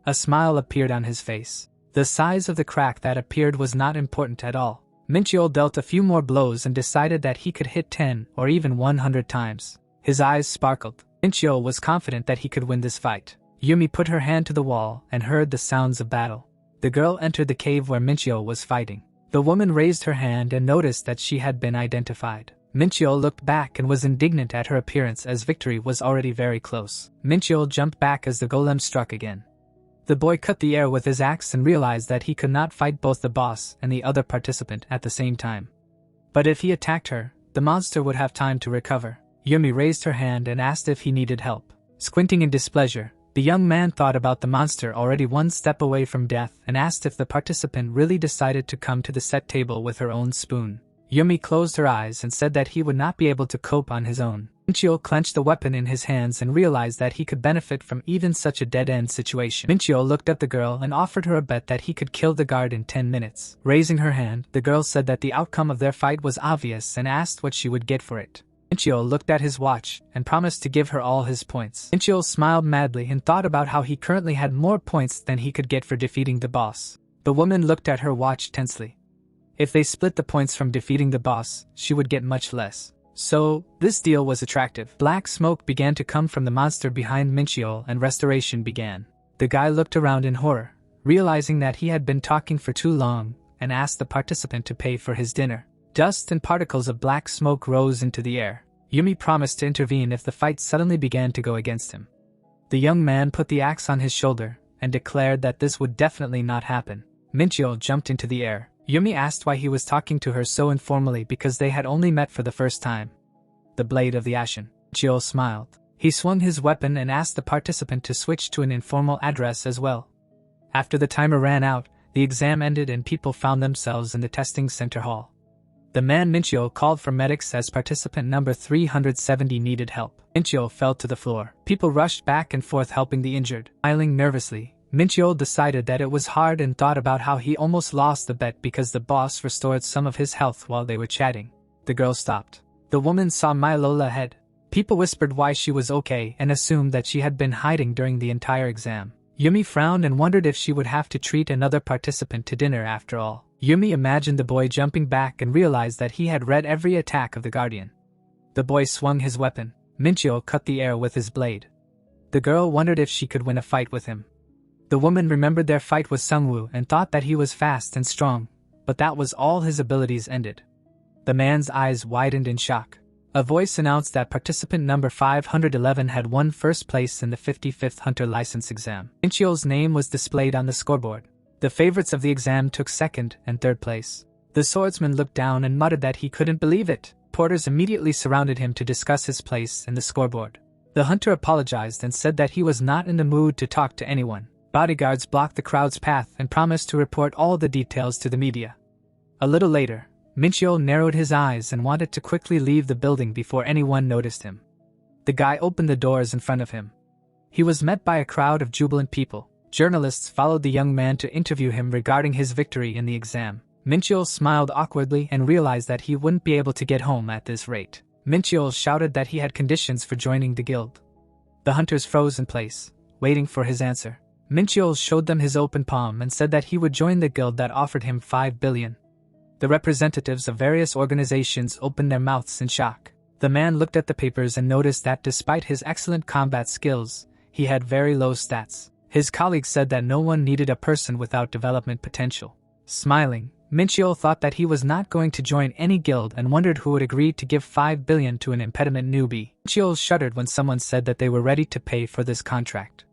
A smile appeared on his face. The size of the crack that appeared was not important at all. Minchyo dealt a few more blows and decided that he could hit 10 or even 100 times. His eyes sparkled. Minchyo was confident that he could win this fight. Yumi put her hand to the wall and heard the sounds of battle. The girl entered the cave where Minchyo was fighting. The woman raised her hand and noticed that she had been identified. Minchyo looked back and was indignant at her appearance as victory was already very close. Minchyo jumped back as the golem struck again. The boy cut the air with his axe and realized that he could not fight both the boss and the other participant at the same time. But if he attacked her, the monster would have time to recover. Yumi raised her hand and asked if he needed help. Squinting in displeasure, the young man thought about the monster already one step away from death and asked if the participant really decided to come to the set table with her own spoon. Yumi closed her eyes and said that he would not be able to cope on his own. Minchyo clenched the weapon in his hands and realized that he could benefit from even such a dead-end situation. Minchyo looked at the girl and offered her a bet that he could kill the guard in 10 minutes. Raising her hand, the girl said that the outcome of their fight was obvious and asked what she would get for it. Minchyo looked at his watch and promised to give her all his points. Minchyo smiled madly and thought about how he currently had more points than he could get for defeating the boss. The woman looked at her watch tensely. If they split the points from defeating the boss, she would get much less. So, this deal was attractive. Black smoke began to come from the monster behind Minchyo and restoration began. The guy looked around in horror, realizing that he had been talking for too long, and asked the participant to pay for his dinner. Dust and particles of black smoke rose into the air. Yumi promised to intervene if the fight suddenly began to go against him. The young man put the axe on his shoulder and declared that this would definitely not happen. Minchio jumped into the air. Yumi asked why he was talking to her so informally because they had only met for the first time. The blade of the Ashen. Minchio smiled. He swung his weapon and asked the participant to switch to an informal address as well. After the timer ran out, the exam ended and people found themselves in the testing center hall. The man Minchio called for medics as participant number 370 needed help. Minchio fell to the floor. People rushed back and forth helping the injured. Smiling nervously, Minchio decided that it was hard and thought about how he almost lost the bet because the boss restored some of his health while they were chatting. The girl stopped. The woman saw Lola ahead. People whispered why she was okay and assumed that she had been hiding during the entire exam. Yumi frowned and wondered if she would have to treat another participant to dinner after all. Yumi imagined the boy jumping back and realized that he had read every attack of the Guardian. The boy swung his weapon. Minchio cut the air with his blade. The girl wondered if she could win a fight with him. The woman remembered their fight with Sungwoo and thought that he was fast and strong, but that was all his abilities ended. The man's eyes widened in shock. A voice announced that participant number 511 had won first place in the 55th Hunter License exam. Minchio's name was displayed on the scoreboard. The favorites of the exam took second and third place. The swordsman looked down and muttered that he couldn't believe it. Porters immediately surrounded him to discuss his place in the scoreboard. The hunter apologized and said that he was not in the mood to talk to anyone. Bodyguards blocked the crowd's path and promised to report all the details to the media. A little later, Minchio narrowed his eyes and wanted to quickly leave the building before anyone noticed him. The guy opened the doors in front of him. He was met by a crowd of jubilant people. Journalists followed the young man to interview him regarding his victory in the exam. Minchio smiled awkwardly and realized that he wouldn't be able to get home at this rate. Minchio shouted that he had conditions for joining the guild. The hunters froze in place, waiting for his answer. Minchio showed them his open palm and said that he would join the guild that offered him 5 billion. The representatives of various organizations opened their mouths in shock. The man looked at the papers and noticed that despite his excellent combat skills, he had very low stats. His colleagues said that no one needed a person without development potential. Smiling, Minchio thought that he was not going to join any guild and wondered who would agree to give 5 billion to an impediment newbie. Minchio shuddered when someone said that they were ready to pay for this contract.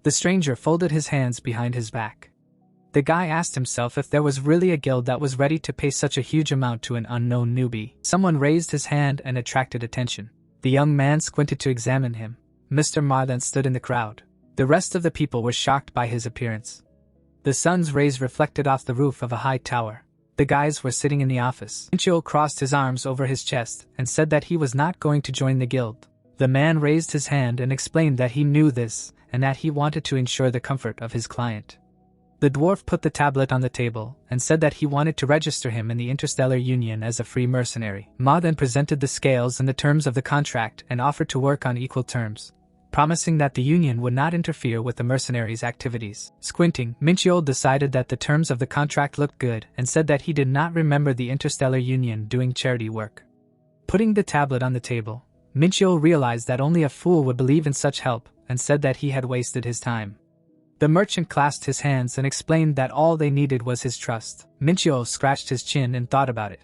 The stranger folded his hands behind his back. The guy asked himself if there was really a guild that was ready to pay such a huge amount to an unknown newbie. Someone raised his hand and attracted attention. The young man squinted to examine him. Mr. Ma then stood in the crowd. The rest of the people were shocked by his appearance. The sun's rays reflected off the roof of a high tower. The guys were sitting in the office. Minchio crossed his arms over his chest and said that he was not going to join the guild. The man raised his hand and explained that he knew this and that he wanted to ensure the comfort of his client. The dwarf put the tablet on the table and said that he wanted to register him in the Interstellar Union as a free mercenary. Ma then presented the scales and the terms of the contract and offered to work on equal terms, promising that the Union would not interfere with the mercenaries' activities. Squinting, Minchio decided that the terms of the contract looked good and said that he did not remember the Interstellar Union doing charity work. Putting the tablet on the table, Minchio realized that only a fool would believe in such help and said that he had wasted his time. The merchant clasped his hands and explained that all they needed was his trust. Minchio scratched his chin and thought about it.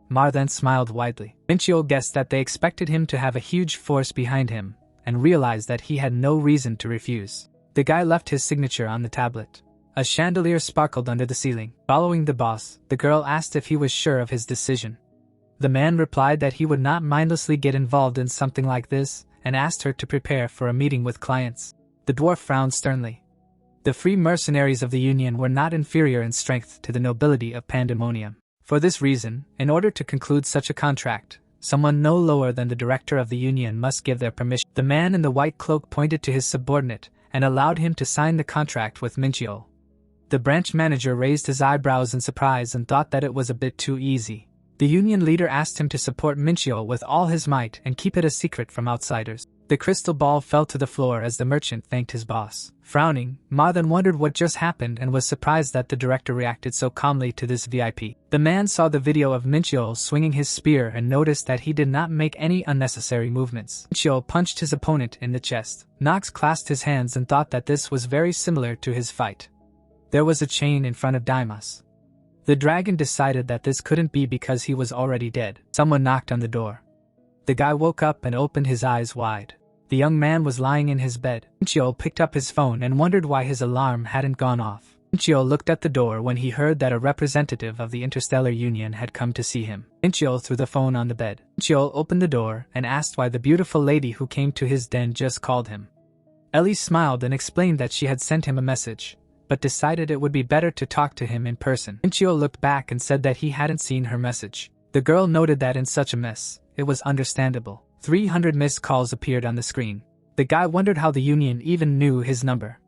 Mar then smiled widely. Minchio guessed that they expected him to have a huge force behind him, and realized that he had no reason to refuse. The guy left his signature on the tablet. A chandelier sparkled under the ceiling. Following the boss, the girl asked if he was sure of his decision. The man replied that he would not mindlessly get involved in something like this, and asked her to prepare for a meeting with clients. The dwarf frowned sternly. The free mercenaries of the Union were not inferior in strength to the nobility of Pandemonium. For this reason, in order to conclude such a contract, someone no lower than the director of the Union must give their permission. The man in the white cloak pointed to his subordinate and allowed him to sign the contract with Minchio. The branch manager raised his eyebrows in surprise and thought that it was a bit too easy. The Union leader asked him to support Minchio with all his might and keep it a secret from outsiders. The crystal ball fell to the floor as the merchant thanked his boss. Frowning, Ma then wondered what just happened and was surprised that the director reacted so calmly to this VIP. The man saw the video of Minchio swinging his spear and noticed that he did not make any unnecessary movements. Minchio punched his opponent in the chest. Nox clasped his hands and thought that this was very similar to his fight. There was a chain in front of Daimas. The dragon decided that this couldn't be because he was already dead. Someone knocked on the door. The guy woke up and opened his eyes wide. The young man was lying in his bed. Minchio picked up his phone and wondered why his alarm hadn't gone off. Minchio looked at the door when he heard that a representative of the Interstellar Union had come to see him. Minchio threw the phone on the bed. Minchio opened the door and asked why the beautiful lady who came to his den just called him. Ellie smiled and explained that she had sent him a message, but decided it would be better to talk to him in person. Minchio looked back and said that he hadn't seen her message. The girl noted that in such a mess, it was understandable. 300 missed calls appeared on the screen. The guy wondered how the Union even knew his number.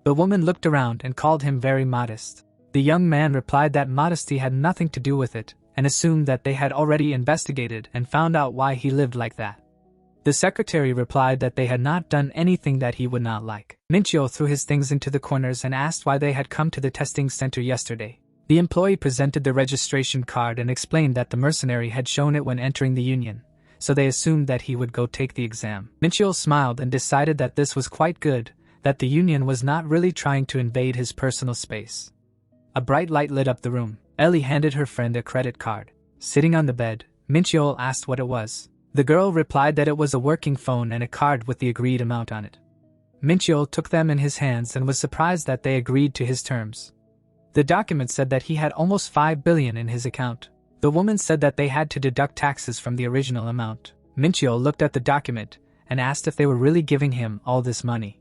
The woman looked around and called him very modest. The young man replied that modesty had nothing to do with it, and assumed that they had already investigated and found out why he lived like that. The secretary replied that they had not done anything that he would not like. Minchio threw his things into the corners and asked why they had come to the testing center yesterday. The employee presented the registration card and explained that the mercenary had shown it when entering the Union, so they assumed that he would go take the exam. Minchio smiled and decided that this was quite good, that the Union was not really trying to invade his personal space. A bright light lit up the room. Ellie handed her friend a credit card. Sitting on the bed, Minchio asked what it was. The girl replied that it was a working phone and a card with the agreed amount on it. Minchio took them in his hands and was surprised that they agreed to his terms. The document said that he had almost 5 billion in his account. The woman said that they had to deduct taxes from the original amount. Minchio looked at the document and asked if they were really giving him all this money.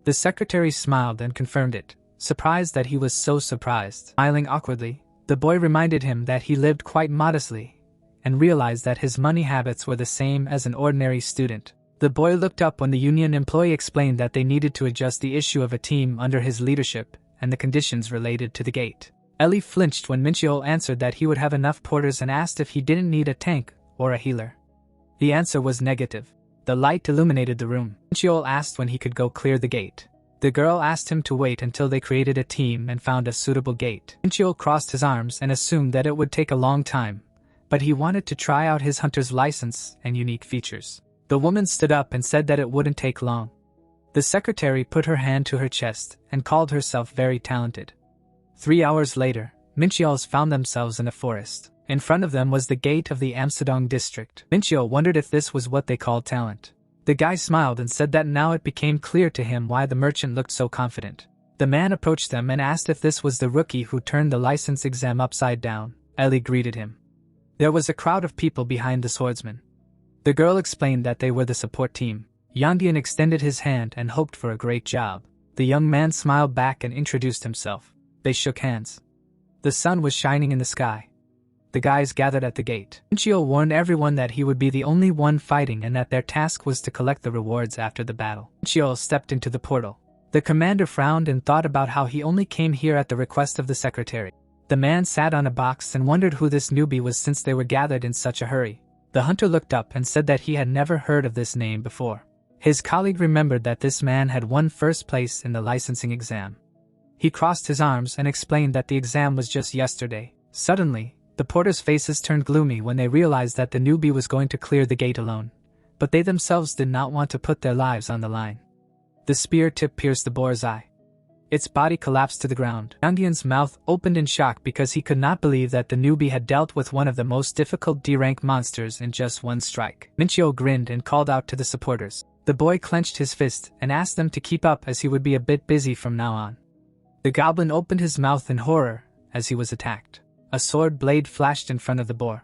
The secretary smiled and confirmed it, surprised that he was so surprised. Smiling awkwardly, the boy reminded him that he lived quite modestly, and realized that his money habits were the same as an ordinary student. The boy looked up when the Union employee explained that they needed to adjust the issue of a team under his leadership and the conditions related to the gate. Ellie flinched when Minchio answered that he would have enough porters and asked if he didn't need a tank or a healer. The answer was negative. The light illuminated the room. Minchio asked when he could go clear the gate. The girl asked him to wait until they created a team and found a suitable gate. Minchio crossed his arms and assumed that it would take a long time, but he wanted to try out his hunter's license and unique features. The woman stood up and said that it wouldn't take long. The secretary put her hand to her chest and called herself very talented. 3 hours later, Minchios found themselves in a forest. In front of them was the gate of the Amsterdam district. Minchio wondered if this was what they called talent. The guy smiled and said that now it became clear to him why the merchant looked so confident. The man approached them and asked if this was the rookie who turned the license exam upside down. Ellie greeted him. There was a crowd of people behind the swordsman. The girl explained that they were the support team. Yandian extended his hand and hoped for a great job. The young man smiled back and introduced himself. They shook hands. The sun was shining in the sky. The guys gathered at the gate. Minchio warned everyone that he would be the only one fighting and that their task was to collect the rewards after the battle. Minchio stepped into the portal. The commander frowned and thought about how he only came here at the request of the secretary. The man sat on a box and wondered who this newbie was since they were gathered in such a hurry. The hunter looked up and said that he had never heard of this name before. His colleague remembered that this man had won first place in the licensing exam. He crossed his arms and explained that the exam was just yesterday. Suddenly, the porters' faces turned gloomy when they realized that the newbie was going to clear the gate alone. But they themselves did not want to put their lives on the line. The spear tip pierced the boar's eye. Its body collapsed to the ground. Yandian's mouth opened in shock because he could not believe that the newbie had dealt with one of the most difficult D-rank monsters in just one strike. Minchio grinned and called out to the supporters. The boy clenched his fist and asked them to keep up as he would be a bit busy from now on. The goblin opened his mouth in horror as he was attacked. A sword blade flashed in front of the boar.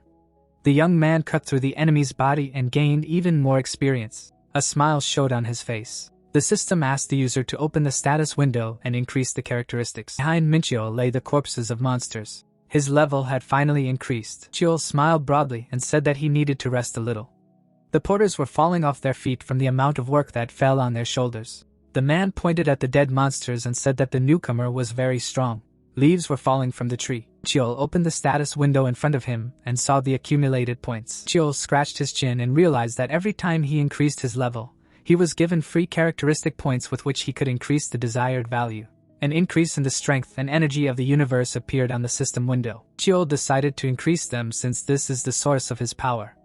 The young man cut through the enemy's body and gained even more experience. A smile showed on his face. The system asked the user to open the status window and increase the characteristics. Behind Minchio lay the corpses of monsters. His level had finally increased. Minchio smiled broadly and said that he needed to rest a little. The porters were falling off their feet from the amount of work that fell on their shoulders. The man pointed at the dead monsters and said that the newcomer was very strong. Leaves were falling from the tree. Minchio opened the status window in front of him and saw the accumulated points. Minchio scratched his chin and realized that every time he increased his level, he was given free characteristic points with which he could increase the desired value. An increase in the strength and energy of the universe appeared on the system window. Minchio decided to increase them since this is the source of his power.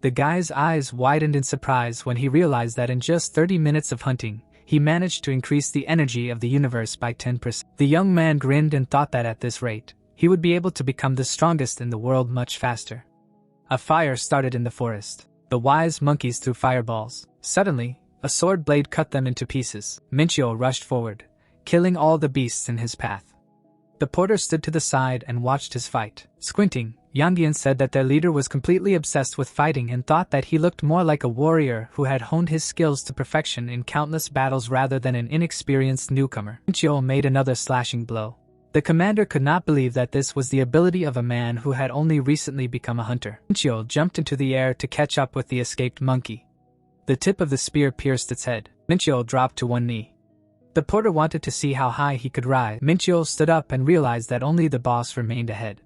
The guy's eyes widened in surprise when he realized that in just 30 minutes of hunting, he managed to increase the energy of the universe by 10%. The young man grinned and thought that at this rate, he would be able to become the strongest in the world much faster. A fire started in the forest. The wise monkeys threw fireballs. Suddenly, a sword blade cut them into pieces. Minchio rushed forward, killing all the beasts in his path. The porter stood to the side and watched his fight. Squinting, Yandian said that their leader was completely obsessed with fighting and thought that he looked more like a warrior who had honed his skills to perfection in countless battles rather than an inexperienced newcomer. Minchio made another slashing blow. The commander could not believe that this was the ability of a man who had only recently become a hunter. Minchio jumped into the air to catch up with the escaped monkey. The tip of the spear pierced its head. Minchio dropped to one knee. The porter wanted to see how high he could rise. Minchio stood up and realized that only the boss remained ahead.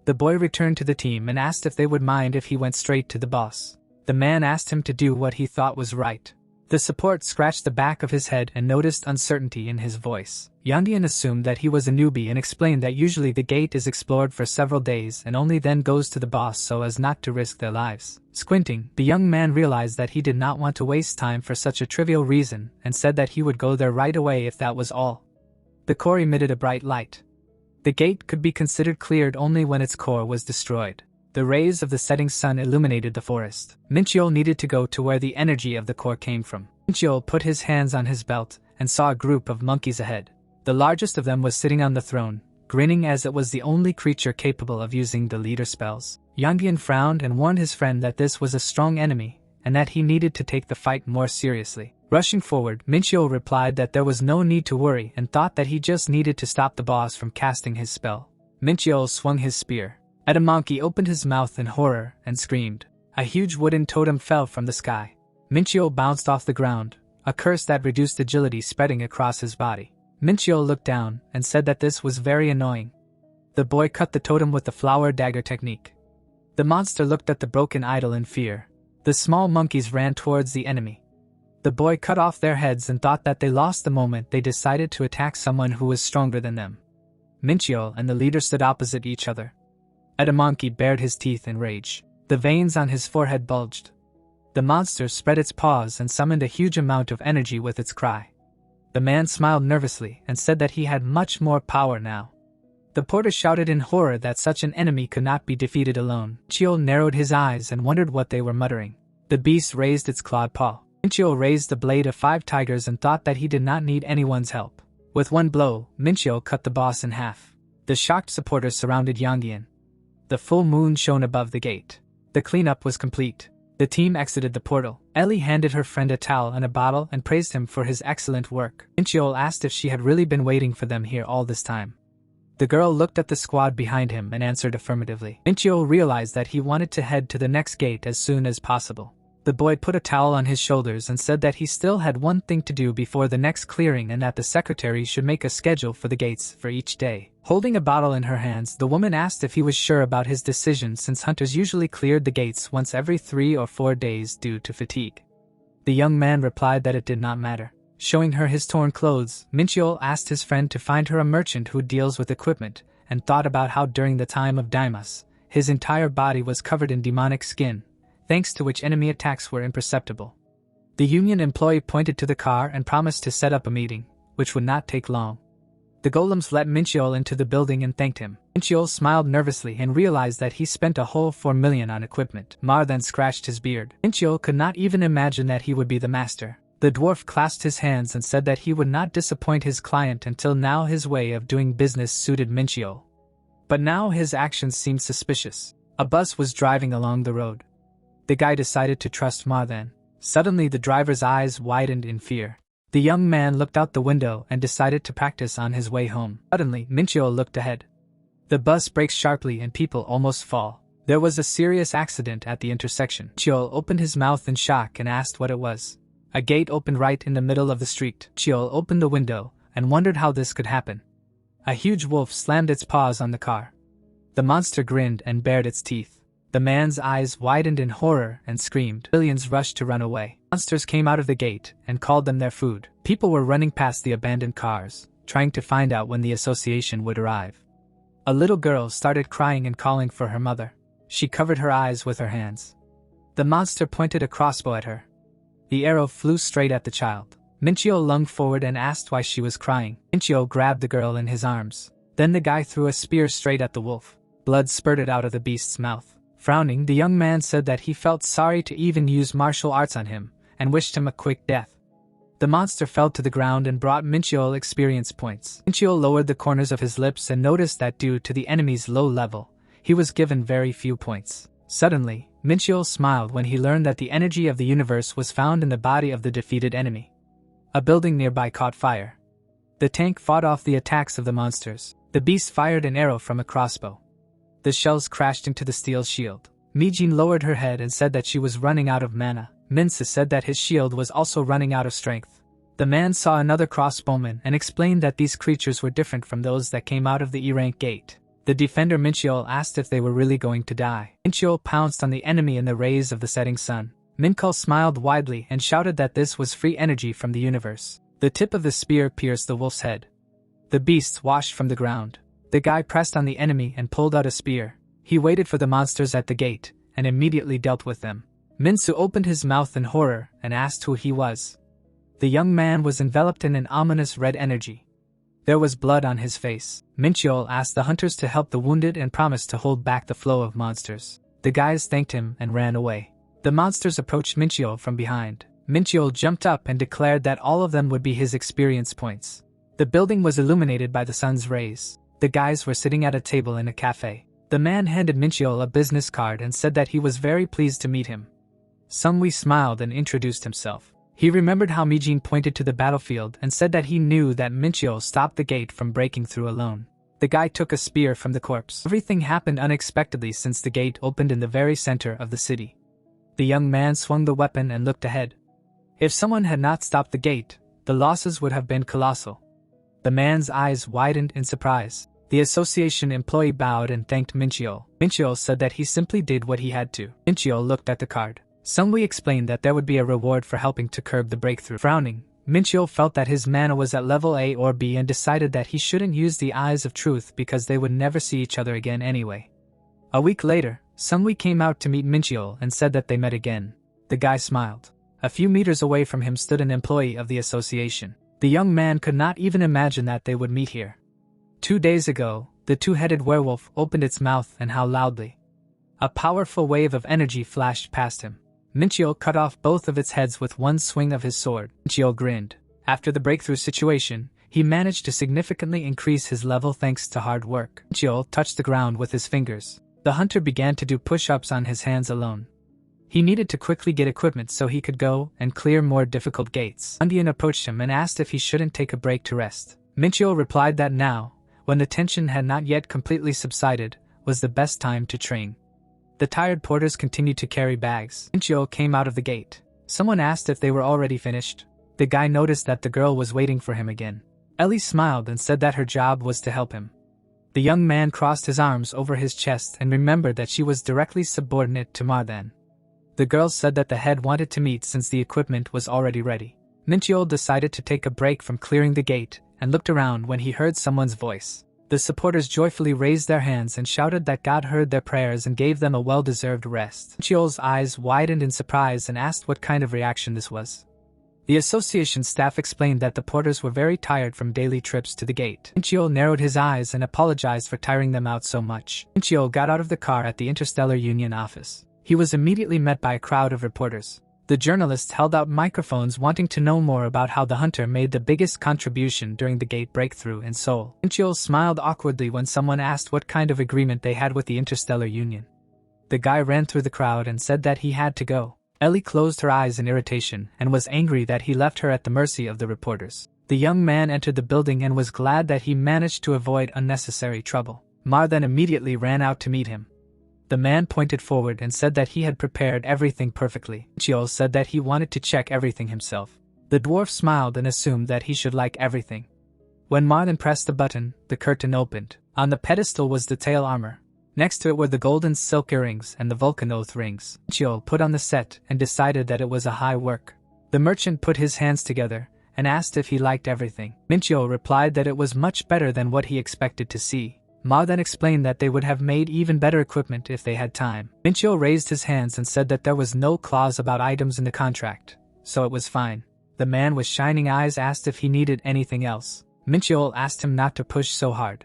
The boy returned to the team and asked if they would mind if he went straight to the boss. The man asked him to do what he thought was right. The support scratched the back of his head and noticed uncertainty in his voice. Yandian assumed that he was a newbie and explained that usually the gate is explored for several days and only then goes to the boss so as not to risk their lives. Squinting, the young man realized that he did not want to waste time for such a trivial reason and said that he would go there right away if that was all. The core emitted a bright light. The gate could be considered cleared only when its core was destroyed. The rays of the setting sun illuminated the forest. Minchio needed to go to where the energy of the core came from. Minchio put his hands on his belt and saw a group of monkeys ahead. The largest of them was sitting on the throne, grinning as it was the only creature capable of using the leader spells. Yandian frowned and warned his friend that this was a strong enemy, and that he needed to take the fight more seriously. Rushing forward, Minchio replied that there was no need to worry and thought that he just needed to stop the boss from casting his spell. Minchio swung his spear. Monkey opened his mouth in horror and screamed. A huge wooden totem fell from the sky. Minchio bounced off the ground, a curse that reduced agility spreading across his body. Minchio looked down and said that this was very annoying. The boy cut the totem with the flower dagger technique. The monster looked at the broken idol in fear. The small monkeys ran towards the enemy. The boy cut off their heads and thought that they lost the moment they decided to attack someone who was stronger than them. Minchio and the leader stood opposite each other. Monkey bared his teeth in rage. The veins on his forehead bulged. The monster spread its paws and summoned a huge amount of energy with its cry. The man smiled nervously and said that he had much more power now. The porter shouted in horror that such an enemy could not be defeated alone. Minchio narrowed his eyes and wondered what they were muttering. The beast raised its clawed paw. Minchio raised the blade of 5 tigers and thought that he did not need anyone's help. With one blow, Minchio cut the boss in half. The shocked supporters surrounded Yandian. The full moon shone above the gate. The cleanup was complete. The team exited the portal. Ellie handed her friend a towel and a bottle and praised him for his excellent work. Minchio asked if she had really been waiting for them here all this time. The girl looked at the squad behind him and answered affirmatively. Minchio realized that he wanted to head to the next gate as soon as possible. The boy put a towel on his shoulders and said that he still had one thing to do before the next clearing and that the secretary should make a schedule for the gates for each day. Holding a bottle in her hands, the woman asked if he was sure about his decision since hunters usually cleared the gates once every 3 or 4 days due to fatigue. The young man replied that it did not matter. Showing her his torn clothes, Minchio asked his friend to find her a merchant who deals with equipment, and thought about how during the time of Daimas, his entire body was covered in demonic skin, thanks to which enemy attacks were imperceptible. The union employee pointed to the car and promised to set up a meeting, which would not take long. The golems let Minchio into the building and thanked him. Minchio smiled nervously and realized that he spent a whole 4 million on equipment. Mar then scratched his beard. Minchio could not even imagine that he would be the master. The dwarf clasped his hands and said that he would not disappoint his client until now. His way of doing business suited Minchio. But now his actions seemed suspicious. A bus was driving along the road. The guy decided to trust Mar then. Suddenly the driver's eyes widened in fear. The young man looked out the window and decided to practice on his way home. Suddenly, Minchio looked ahead. The bus brakes sharply and people almost fall. There was a serious accident at the intersection. Minchio opened his mouth in shock and asked what it was. A gate opened right in the middle of the street. Minchio opened the window and wondered how this could happen. A huge wolf slammed its paws on the car. The monster grinned and bared its teeth. The man's eyes widened in horror and screamed. Millions rushed to run away. Monsters came out of the gate and called them their food. People were running past the abandoned cars, trying to find out when the association would arrive. A little girl started crying and calling for her mother. She covered her eyes with her hands. The monster pointed a crossbow at her. The arrow flew straight at the child. Minchio lunged forward and asked why she was crying. Minchio grabbed the girl in his arms. Then the guy threw a spear straight at the wolf. Blood spurted out of the beast's mouth. Frowning, the young man said that he felt sorry to even use martial arts on him, and wished him a quick death. The monster fell to the ground and brought Minchio experience points. Minchio lowered the corners of his lips and noticed that due to the enemy's low level, he was given very few points. Suddenly, Minchio smiled when he learned that the energy of the universe was found in the body of the defeated enemy. A building nearby caught fire. The tank fought off the attacks of the monsters. The beast fired an arrow from a crossbow. The shells crashed into the steel shield. Mijin lowered her head and said that she was running out of mana. Minsa said that his shield was also running out of strength. The man saw another crossbowman and explained that these creatures were different from those that came out of the E-rank gate. The defender Minchio asked if they were really going to die. Minchio pounced on the enemy in the rays of the setting sun. Minkul smiled widely and shouted that this was free energy from the universe. The tip of the spear pierced the wolf's head. The beast washed from the ground. The guy pressed on the enemy and pulled out a spear. He waited for the monsters at the gate, and immediately dealt with them. Minsu opened his mouth in horror and asked who he was. The young man was enveloped in an ominous red energy. There was blood on his face. Minchio asked the hunters to help the wounded and promised to hold back the flow of monsters. The guys thanked him and ran away. The monsters approached Minchio from behind. Minchio jumped up and declared that all of them would be his experience points. The building was illuminated by the sun's rays. The guys were sitting at a table in a cafe. The man handed Minchio a business card and said that he was very pleased to meet him. Sungwoo smiled and introduced himself. He remembered how Mijin pointed to the battlefield and said that he knew that Minchio stopped the gate from breaking through alone. The guy took a spear from the corpse. Everything happened unexpectedly since the gate opened in the very center of the city. The young man swung the weapon and looked ahead. If someone had not stopped the gate, the losses would have been colossal. The man's eyes widened in surprise. The association employee bowed and thanked Minchio. Minchio said that he simply did what he had to. Minchio looked at the card. Sungwoo explained that there would be a reward for helping to curb the breakthrough. Frowning, Minchio felt that his mana was at level A or B and decided that he shouldn't use the Eyes of Truth because they would never see each other again anyway. A week later, Sungwoo came out to meet Minchio and said that they met again. The guy smiled. A few meters away from him stood an employee of the association. The young man could not even imagine that they would meet here. 2 days ago, the two-headed werewolf opened its mouth and howled loudly. A powerful wave of energy flashed past him. Minchio cut off both of its heads with one swing of his sword. Minchio grinned. After the breakthrough situation, he managed to significantly increase his level thanks to hard work. Minchio touched the ground with his fingers. The hunter began to do push-ups on his hands alone. He needed to quickly get equipment so he could go and clear more difficult gates. Undian approached him and asked if he shouldn't take a break to rest. Minchio replied that now, when the tension had not yet completely subsided, was the best time to train. The tired porters continued to carry bags. Minchio came out of the gate. Someone asked if they were already finished. The guy noticed that the girl was waiting for him again. Ellie smiled and said that her job was to help him. The young man crossed his arms over his chest and remembered that she was directly subordinate to Marthan. The girl said that the head wanted to meet since the equipment was already ready. Minchio decided to take a break from clearing the gate and looked around when he heard someone's voice. The supporters joyfully raised their hands and shouted that God heard their prayers and gave them a well-deserved rest. Minchio's eyes widened in surprise and asked what kind of reaction this was. The association staff explained that the porters were very tired from daily trips to the gate. Minchio narrowed his eyes and apologized for tiring them out so much. Minchio got out of the car at the Interstellar Union office. He was immediately met by a crowd of reporters. The journalists held out microphones wanting to know more about how the hunter made the biggest contribution during the gate breakthrough in Seoul. Minchio smiled awkwardly when someone asked what kind of agreement they had with the Interstellar Union. The guy ran through the crowd and said that he had to go. Ellie closed her eyes in irritation and was angry that he left her at the mercy of the reporters. The young man entered the building and was glad that he managed to avoid unnecessary trouble. Mar then immediately ran out to meet him. The man pointed forward and said that he had prepared everything perfectly. Minchio said that he wanted to check everything himself. The dwarf smiled and assumed that he should like everything. When Marlon pressed the button, the curtain opened. On the pedestal was the tail armor. Next to it were the golden silk earrings and the Vulcan oath rings. Minchio put on the set and decided that it was a high work. The merchant put his hands together and asked if he liked everything. Minchio replied that it was much better than what he expected to see. Ma then explained that they would have made even better equipment if they had time. Minchio raised his hands and said that there was no clause about items in the contract, so it was fine. The man with shining eyes asked if he needed anything else. Mincheol asked him not to push so hard.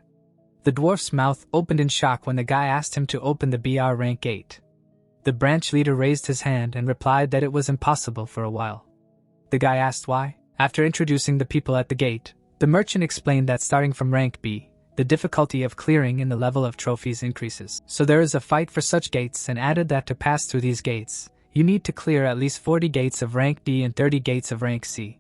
The dwarf's mouth opened in shock when the guy asked him to open the BR rank gate. The branch leader raised his hand and replied that it was impossible for a while. The guy asked why. After introducing the people at the gate, the merchant explained that starting from rank B, the difficulty of clearing in the level of trophies increases. So there is a fight for such gates, and added that to pass through these gates, you need to clear at least 40 gates of rank D and 30 gates of rank C.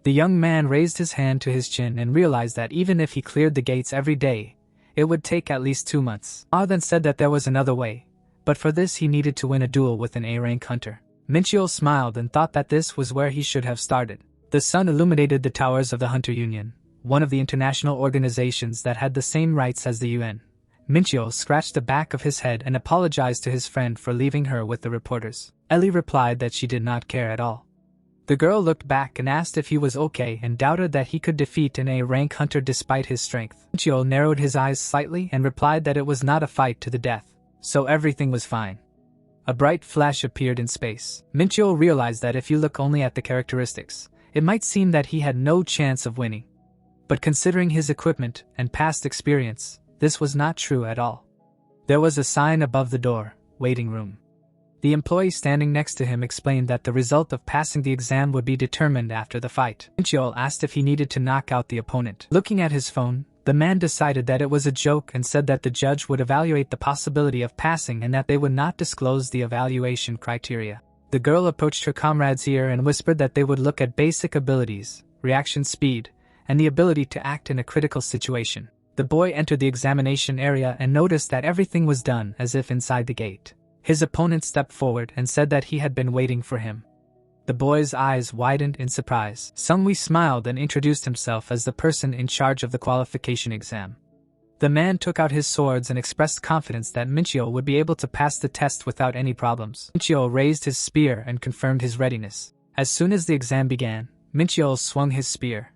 The young man raised his hand to his chin and realized that even if he cleared the gates every day, it would take at least 2 months. Ah then said that there was another way, but for this he needed to win a duel with an A-rank hunter. Mincheol smiled and thought that this was where he should have started. The sun illuminated the towers of the Hunter Union, one of the international organizations that had the same rights as the UN. Mincheol scratched the back of his head and apologized to his friend for leaving her with the reporters. Ellie replied that she did not care at all. The girl looked back and asked if he was okay and doubted that he could defeat an A-rank hunter despite his strength. Mincheol narrowed his eyes slightly and replied that it was not a fight to the death, so everything was fine. A bright flash appeared in space. Mincheol realized that if you look only at the characteristics, it might seem that he had no chance of winning. But considering his equipment and past experience, this was not true at all. There was a sign above the door, waiting room. The employee standing next to him explained that the result of passing the exam would be determined after the fight. Mincheol asked if he needed to knock out the opponent. Looking at his phone, the man decided that it was a joke and said that the judge would evaluate the possibility of passing and that they would not disclose the evaluation criteria. The girl approached her comrade's ear and whispered that they would look at basic abilities, reaction speed, and the ability to act in a critical situation. The boy entered the examination area and noticed that everything was done as if inside the gate. His opponent stepped forward and said that he had been waiting for him. The boy's eyes widened in surprise. Sungwi smiled and introduced himself as the person in charge of the qualification exam. The man took out his swords and expressed confidence that Mincheol would be able to pass the test without any problems. Mincheol raised his spear and confirmed his readiness. As soon as the exam began, Mincheol swung his spear.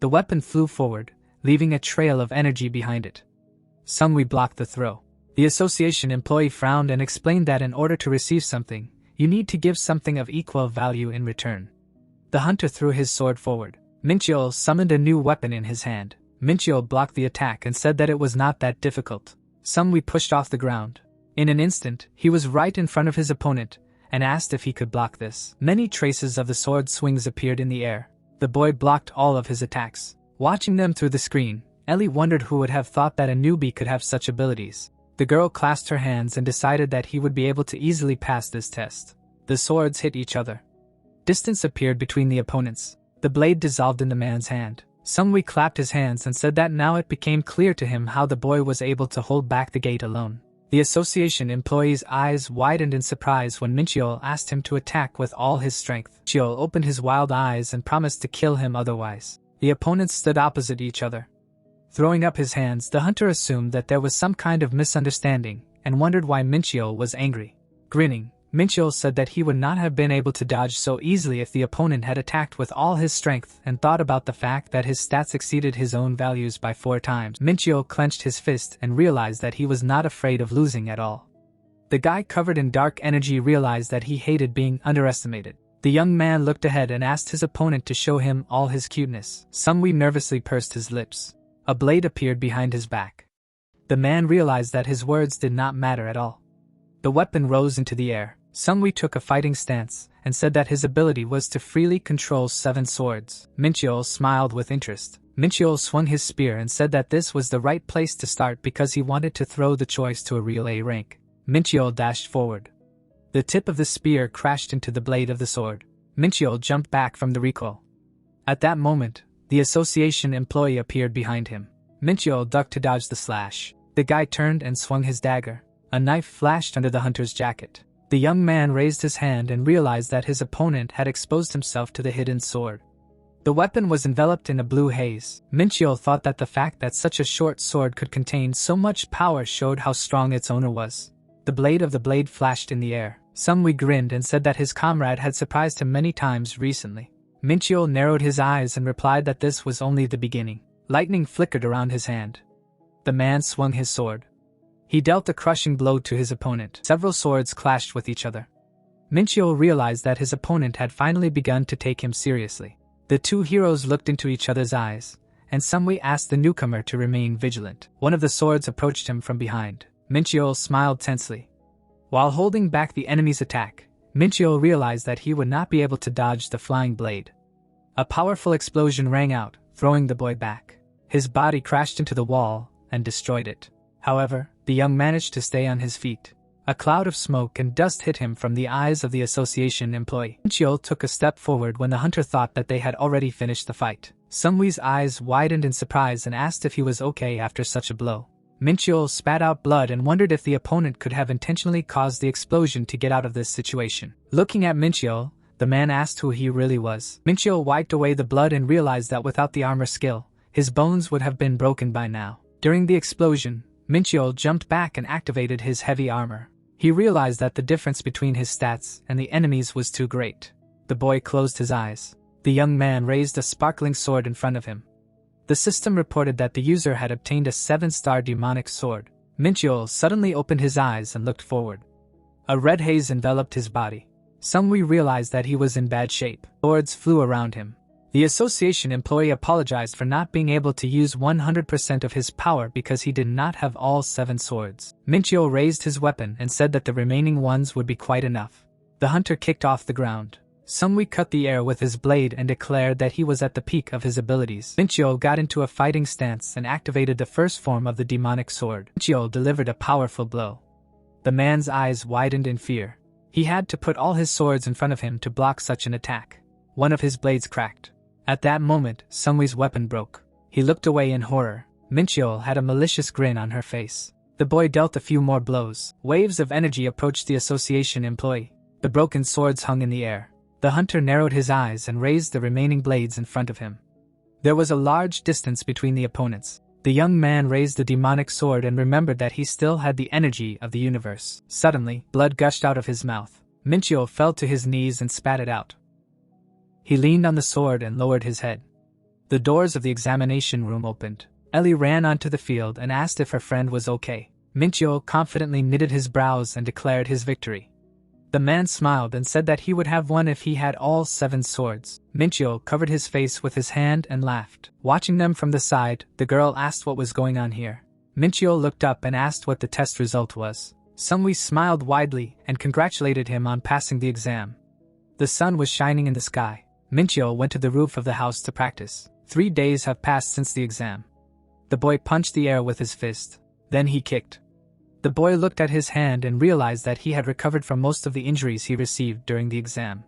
The weapon flew forward, leaving a trail of energy behind it. Sungwi blocked the throw. The association employee frowned and explained that in order to receive something, you need to give something of equal value in return. The hunter threw his sword forward. Mincheol summoned a new weapon in his hand. Mincheol blocked the attack and said that it was not that difficult. Sungwi pushed off the ground. In an instant, he was right in front of his opponent, and asked if he could block this. Many traces of the sword swings appeared in the air. The boy blocked all of his attacks. Watching them through the screen, Ellie wondered who would have thought that a newbie could have such abilities. The girl clasped her hands and decided that he would be able to easily pass this test. The swords hit each other. Distance appeared between the opponents. The blade dissolved in the man's hand. Sungwi clapped his hands and said that now it became clear to him how the boy was able to hold back the gate alone. The association employee's eyes widened in surprise when Mincheol asked him to attack with all his strength. Mincheol opened his wild eyes and promised to kill him otherwise. The opponents stood opposite each other. Throwing up his hands, the hunter assumed that there was some kind of misunderstanding and wondered why Mincheol was angry. Grinning, Mincheol said that he would not have been able to dodge so easily if the opponent had attacked with all his strength and thought about the fact that his stats exceeded his own values by 4 times. Mincheol clenched his fist and realized that he was not afraid of losing at all. The guy covered in dark energy realized that he hated being underestimated. The young man looked ahead and asked his opponent to show him all his cuteness. Sungwi nervously pursed his lips. A blade appeared behind his back. The man realized that his words did not matter at all. The weapon rose into the air. Sungwi took a fighting stance and said that his ability was to freely control 7 swords. Mincheol smiled with interest. Mincheol swung his spear and said that this was the right place to start because he wanted to throw the choice to a real A rank. Mincheol dashed forward. The tip of the spear crashed into the blade of the sword. Mincheol jumped back from the recoil. At that moment, the association employee appeared behind him. Mincheol ducked to dodge the slash. The guy turned and swung his dagger. A knife flashed under the hunter's jacket. The young man raised his hand and realized that his opponent had exposed himself to the hidden sword. The weapon was enveloped in a blue haze. Mincheol thought that the fact that such a short sword could contain so much power showed how strong its owner was. The blade of the blade flashed in the air. Sungwi grinned and said that his comrade had surprised him many times recently. Mincheol narrowed his eyes and replied that this was only the beginning. Lightning flickered around his hand. The man swung his sword. He dealt a crushing blow to his opponent. Several swords clashed with each other. Minchio realized that his opponent had finally begun to take him seriously. The two heroes looked into each other's eyes, and Sumwei asked the newcomer to remain vigilant. One of the swords approached him from behind. Minchio smiled tensely. While holding back the enemy's attack, Minchio realized that he would not be able to dodge the flying blade. A powerful explosion rang out, throwing the boy back. His body crashed into the wall and destroyed it. However, the young managed to stay on his feet. A cloud of smoke and dust hit him from the eyes of the association employee. Minchio took a step forward when the hunter thought that they had already finished the fight. Sumwei's eyes widened in surprise and asked if he was okay after such a blow. Minchio spat out blood and wondered if the opponent could have intentionally caused the explosion to get out of this situation. Looking at Minchio, the man asked who he really was. Minchio wiped away the blood and realized that without the armor skill, his bones would have been broken by now. During the explosion, Minchio jumped back and activated his heavy armor. He realized that the difference between his stats and the enemy's was too great. The boy closed his eyes. The young man raised a sparkling sword in front of him. The system reported that the user had obtained a 7-star demonic sword. Minchio suddenly opened his eyes and looked forward. A red haze enveloped his body. Sumwei realized that he was in bad shape. Swords flew around him. The association employee apologized for not being able to use 100% of his power because he did not have all 7 swords. Minchio raised his weapon and said that the remaining ones would be quite enough. The hunter kicked off the ground. Sumwei cut the air with his blade and declared that he was at the peak of his abilities. Minchio got into a fighting stance and activated the first form of the demonic sword. Minchio delivered a powerful blow. The man's eyes widened in fear. He had to put all his swords in front of him to block such an attack. One of his blades cracked. At that moment, Sumwei's weapon broke. He looked away in horror. Minchio had a malicious grin on her face. The boy dealt a few more blows. Waves of energy approached the association employee. The broken swords hung in the air. The hunter narrowed his eyes and raised the remaining blades in front of him. There was a large distance between the opponents. The young man raised the demonic sword and remembered that he still had the energy of the universe. Suddenly, blood gushed out of his mouth. Minchio fell to his knees and spat it out. He leaned on the sword and lowered his head. The doors of the examination room opened. Ellie ran onto the field and asked if her friend was okay. Minchio confidently knitted his brows and declared his victory. The man smiled and said that he would have won if he had all 7 swords. Minchio covered his face with his hand and laughed. Watching them from the side, the girl asked what was going on here. Minchio looked up and asked what the test result was. Sumwei smiled widely and congratulated him on passing the exam. The sun was shining in the sky. Minchio went to the roof of the house to practice. 3 days have passed since the exam. The boy punched the air with his fist. Then he kicked. The boy looked at his hand and realized that he had recovered from most of the injuries he received during the exam.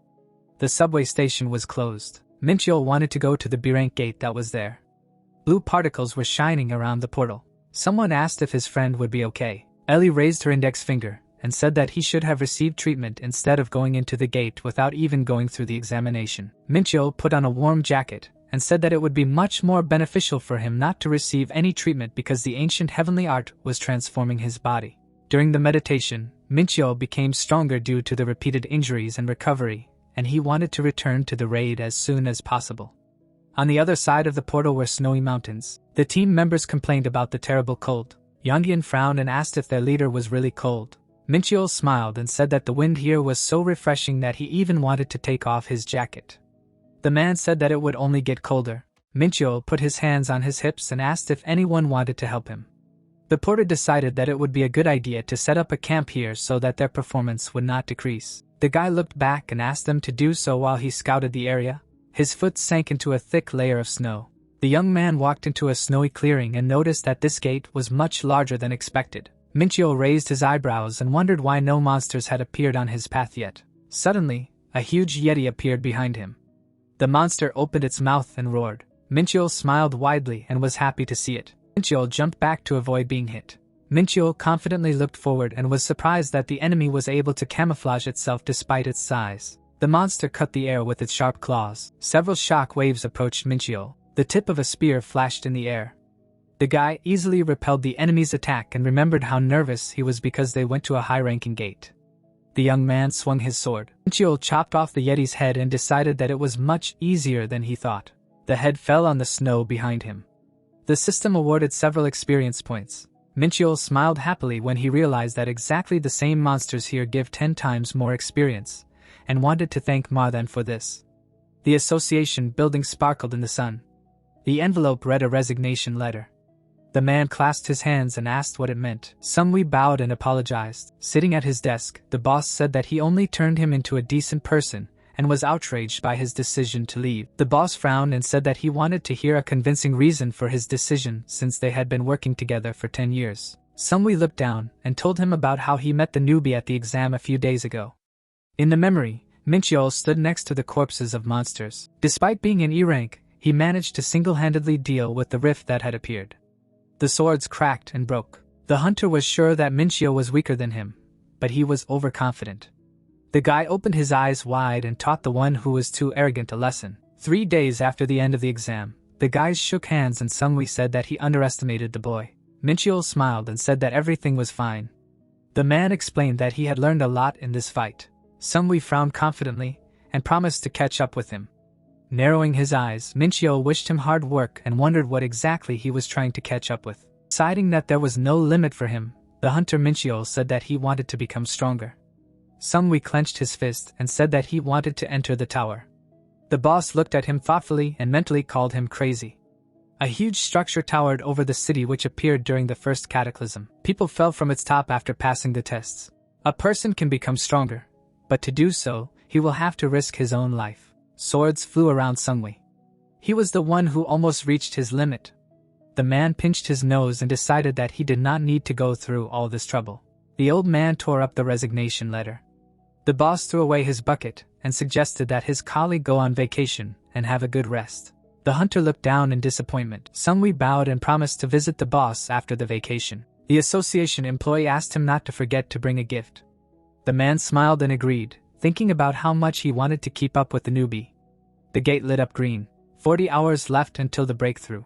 The subway station was closed. Minchio wanted to go to the B-rank gate that was there. Blue particles were shining around the portal. Someone asked if his friend would be okay. Ellie raised her index finger and said that he should have received treatment instead of going into the gate without even going through the examination. Minchio put on a warm jacket and said that it would be much more beneficial for him not to receive any treatment because the ancient heavenly art was transforming his body. During the meditation, Minchio became stronger due to the repeated injuries and recovery, and he wanted to return to the raid as soon as possible. On the other side of the portal were snowy mountains. The team members complained about the terrible cold. Yondian frowned and asked if their leader was really cold. Minchio smiled and said that the wind here was so refreshing that he even wanted to take off his jacket. The man said that it would only get colder. Minchio put his hands on his hips and asked if anyone wanted to help him. The porter decided that it would be a good idea to set up a camp here so that their performance would not decrease. The guy looked back and asked them to do so while he scouted the area. His foot sank into a thick layer of snow. The young man walked into a snowy clearing and noticed that this gate was much larger than expected. Minchio raised his eyebrows and wondered why no monsters had appeared on his path yet. Suddenly, a huge yeti appeared behind him. The monster opened its mouth and roared. Minchio smiled widely and was happy to see it. Minchio jumped back to avoid being hit. Minchio confidently looked forward and was surprised that the enemy was able to camouflage itself despite its size. The monster cut the air with its sharp claws. Several shock waves approached Minchio. The tip of a spear flashed in the air. The guy easily repelled the enemy's attack and remembered how nervous he was because they went to a high-ranking gate. The young man swung his sword. Minchio chopped off the yeti's head and decided that it was much easier than he thought. The head fell on the snow behind him. The system awarded several experience points. Minchio smiled happily when he realized that exactly the same monsters here give 10 times more experience, and wanted to thank Marthan for this. The association building sparkled in the sun. The envelope read a resignation letter. The man clasped his hands and asked what it meant. Sungwi bowed and apologized. Sitting at his desk, the boss said that he only turned him into a decent person and was outraged by his decision to leave. The boss frowned and said that he wanted to hear a convincing reason for his decision since they had been working together for 10 years. Sungwi looked down and told him about how he met the newbie at the exam a few days ago. In the memory, Minchyeol stood next to the corpses of monsters. Despite being in E rank, he managed to single-handedly deal with the rift that had appeared. The swords cracked and broke. The hunter was sure that Minchyeol was weaker than him, but he was overconfident. The guy opened his eyes wide and taught the one who was too arrogant a lesson. 3 days after the end of the exam, the guys shook hands and Sungwi said that he underestimated the boy. Minchyeol smiled and said that everything was fine. The man explained that he had learned a lot in this fight. Sungwi frowned confidently and promised to catch up with him. Narrowing his eyes, Minchyeol wished him hard work and wondered what exactly he was trying to catch up with. Deciding that there was no limit for him, the hunter Minchyeol said that he wanted to become stronger. Sungwi clenched his fist and said that he wanted to enter the tower. The boss looked at him thoughtfully and mentally called him crazy. A huge structure towered over the city which appeared during the first cataclysm. People fell from its top after passing the tests. A person can become stronger, but to do so, he will have to risk his own life. Swords flew around Sungwi. He was the one who almost reached his limit. The man pinched his nose and decided that he did not need to go through all this trouble. The old man tore up the resignation letter. The boss threw away his bucket and suggested that his colleague go on vacation and have a good rest. The hunter looked down in disappointment. Sungwi bowed and promised to visit the boss after the vacation. The association employee asked him not to forget to bring a gift. The man smiled and agreed, thinking about how much he wanted to keep up with the newbie. The gate lit up green. 40 hours left until the breakthrough.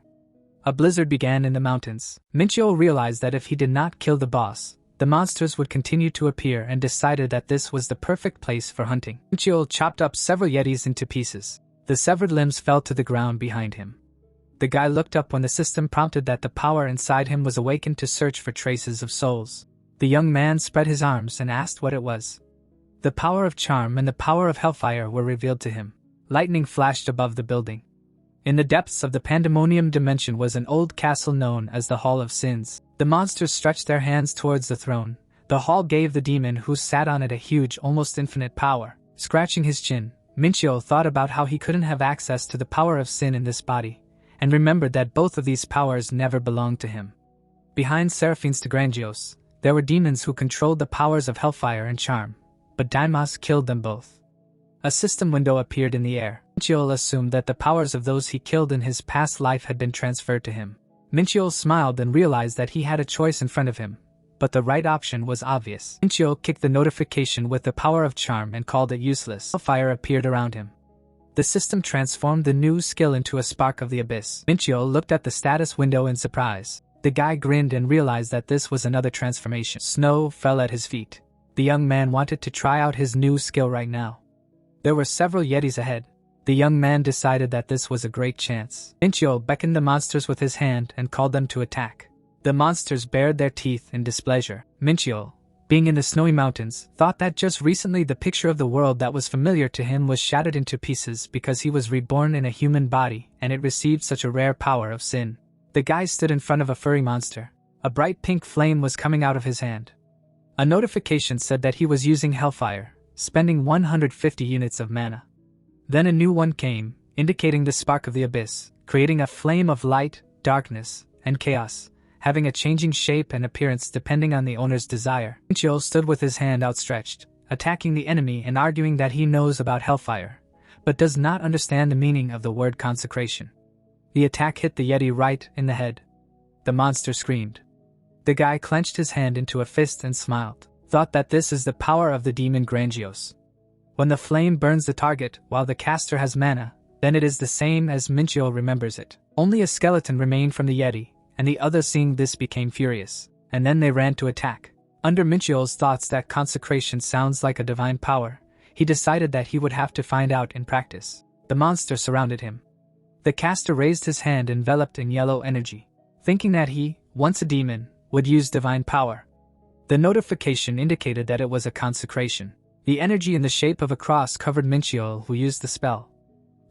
A blizzard began in the mountains. Minchyeol realized that if he did not kill the boss, the monsters would continue to appear and decided that this was the perfect place for hunting. Minchyeol chopped up several yetis into pieces. The severed limbs fell to the ground behind him. The guy looked up when the system prompted that the power inside him was awakened to search for traces of souls. The young man spread his arms and asked what it was. The power of charm and the power of hellfire were revealed to him. Lightning flashed above the building. In the depths of the pandemonium dimension was an old castle known as the Hall of Sins. The monsters stretched their hands towards the throne. The hall gave the demon who sat on it a huge, almost infinite power. Scratching his chin, Minchyeol thought about how he couldn't have access to the power of sin in this body, and remembered that both of these powers never belonged to him. Behind Seraphines de Grandiose, there were demons who controlled the powers of hellfire and charm, but Daimos killed them both. A system window appeared in the air. Minchyeol assumed that the powers of those he killed in his past life had been transferred to him. Minchyeol smiled and realized that he had a choice in front of him, but the right option was obvious. Minchyeol kicked the notification with the power of charm and called it useless. Hellfire appeared around him. The system transformed the new skill into a spark of the abyss. Minchyeol looked at the status window in surprise. The guy grinned and realized that this was another transformation. Snow fell at his feet. The young man wanted to try out his new skill right now. There were several yetis ahead. The young man decided that this was a great chance. Minchyeol beckoned the monsters with his hand and called them to attack. The monsters bared their teeth in displeasure. Minchyeol, being in the snowy mountains, thought that just recently the picture of the world that was familiar to him was shattered into pieces because he was reborn in a human body and it received such a rare power of sin. The guy stood in front of a furry monster. A bright pink flame was coming out of his hand. A notification said that he was using hellfire, spending 150 units of mana. Then a new one came, indicating the spark of the abyss, creating a flame of light, darkness, and chaos, having a changing shape and appearance depending on the owner's desire. Minchyeol stood with his hand outstretched, attacking the enemy and arguing that he knows about hellfire, but does not understand the meaning of the word consecration. The attack hit the yeti right in the head. The monster screamed. The guy clenched his hand into a fist and smiled, thought that this is the power of the demon Grandiose. When the flame burns the target while the caster has mana, then it is the same as Minchyeol remembers it. Only a skeleton remained from the yeti, and the others seeing this became furious, and then they ran to attack. Under Minchyeol's thoughts that consecration sounds like a divine power, he decided that he would have to find out in practice. The monster surrounded him. The caster raised his hand enveloped in yellow energy, thinking that he, once a demon, would use divine power. The notification indicated that it was a consecration. The energy in the shape of a cross covered Minchiel, who used the spell.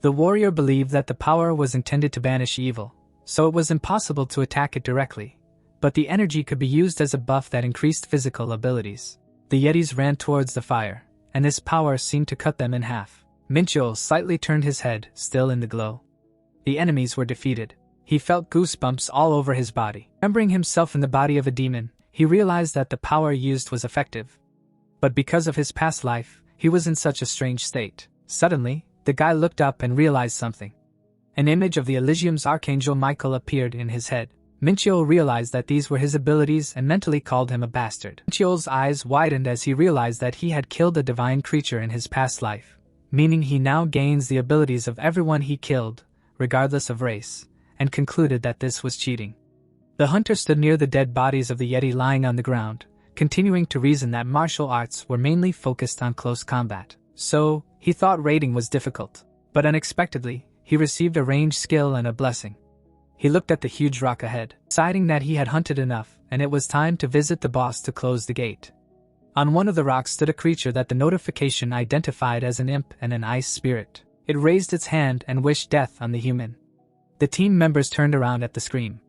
The warrior believed that the power was intended to banish evil, so it was impossible to attack it directly, but the energy could be used as a buff that increased physical abilities. The Yetis ran towards the fire, and this power seemed to cut them in half. Minchiel slightly turned his head, still in the glow. The enemies were defeated. He felt goosebumps all over his body. Remembering himself in the body of a demon, he realized that the power used was effective. But because of his past life, he was in such a strange state. Suddenly, the guy looked up and realized something. An image of the Elysium's Archangel Michael appeared in his head. Minchiel realized that these were his abilities and mentally called him a bastard. Minchiel's eyes widened as he realized that he had killed a divine creature in his past life, meaning he now gains the abilities of everyone he killed, regardless of race, and concluded that this was cheating. The hunter stood near the dead bodies of the Yeti lying on the ground, continuing to reason that martial arts were mainly focused on close combat. So, he thought raiding was difficult, but unexpectedly, he received a ranged skill and a blessing. He looked at the huge rock ahead, deciding that he had hunted enough and it was time to visit the boss to close the gate. On one of the rocks stood a creature that the notification identified as an imp and an ice spirit. It raised its hand and wished death on the human. The team members turned around at the scream.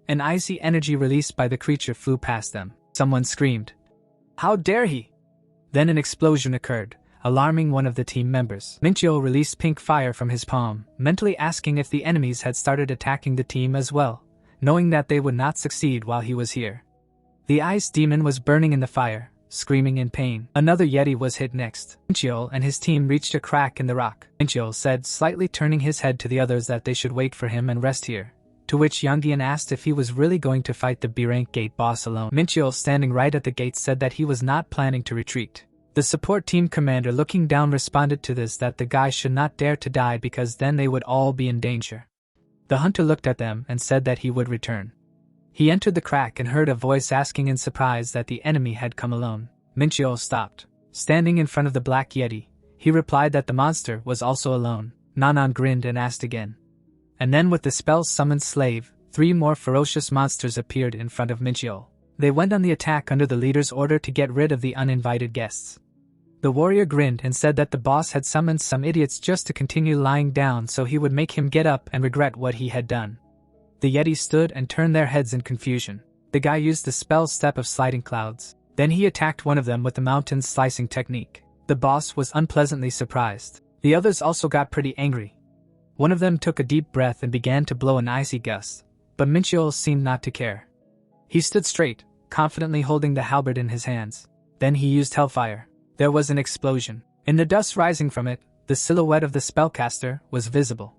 An icy energy released by the creature flew past them. Someone screamed, "How dare he!" Then an explosion occurred, alarming one of the team members. Minchiel released pink fire from his palm, mentally asking if the enemies had started attacking the team as well, knowing that they would not succeed while he was here. The ice demon was burning in the fire, screaming in pain. Another Yeti was hit next. Minchiel and his team reached a crack in the rock. Minchiel said, slightly turning his head to the others, that they should wait for him and rest here, to which Yongdian asked if he was really going to fight the B-rank gate boss alone. Minchiel, standing right at the gate, said that he was not planning to retreat. The support team commander, looking down, responded to this that the guy should not dare to die because then they would all be in danger. The hunter looked at them and said that he would return. He entered the crack and heard a voice asking in surprise that the enemy had come alone. Minchiel stopped. Standing in front of the Black Yeti, he replied that the monster was also alone. Nanan grinned and asked again. And then, with the spell summoned slave, 3 more ferocious monsters appeared in front of Minchiel. They went on the attack under the leader's order to get rid of the uninvited guests. The warrior grinned and said that the boss had summoned some idiots just to continue lying down so he would make him get up and regret what he had done. The Yeti stood and turned their heads in confusion. The guy used the spell step of sliding clouds. Then he attacked one of them with the mountain slicing technique. The boss was unpleasantly surprised. The others also got pretty angry. One of them took a deep breath and began to blow an icy gust, but Minchiel seemed not to care. He stood straight, confidently holding the halberd in his hands. Then he used hellfire. There was an explosion. In the dust rising from it, the silhouette of the spellcaster was visible.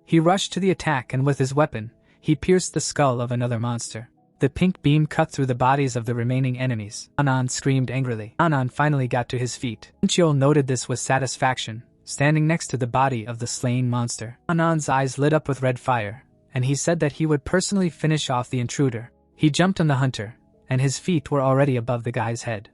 He rushed to the attack and with his weapon, he pierced the skull of another monster. The pink beam cut through the bodies of the remaining enemies. Anan screamed angrily. Anan finally got to his feet. Minchiel noted this with satisfaction, standing next to the body of the slain monster. Anan's eyes lit up with red fire, and he said that he would personally finish off the intruder. He jumped on the hunter, and his feet were already above the guy's head.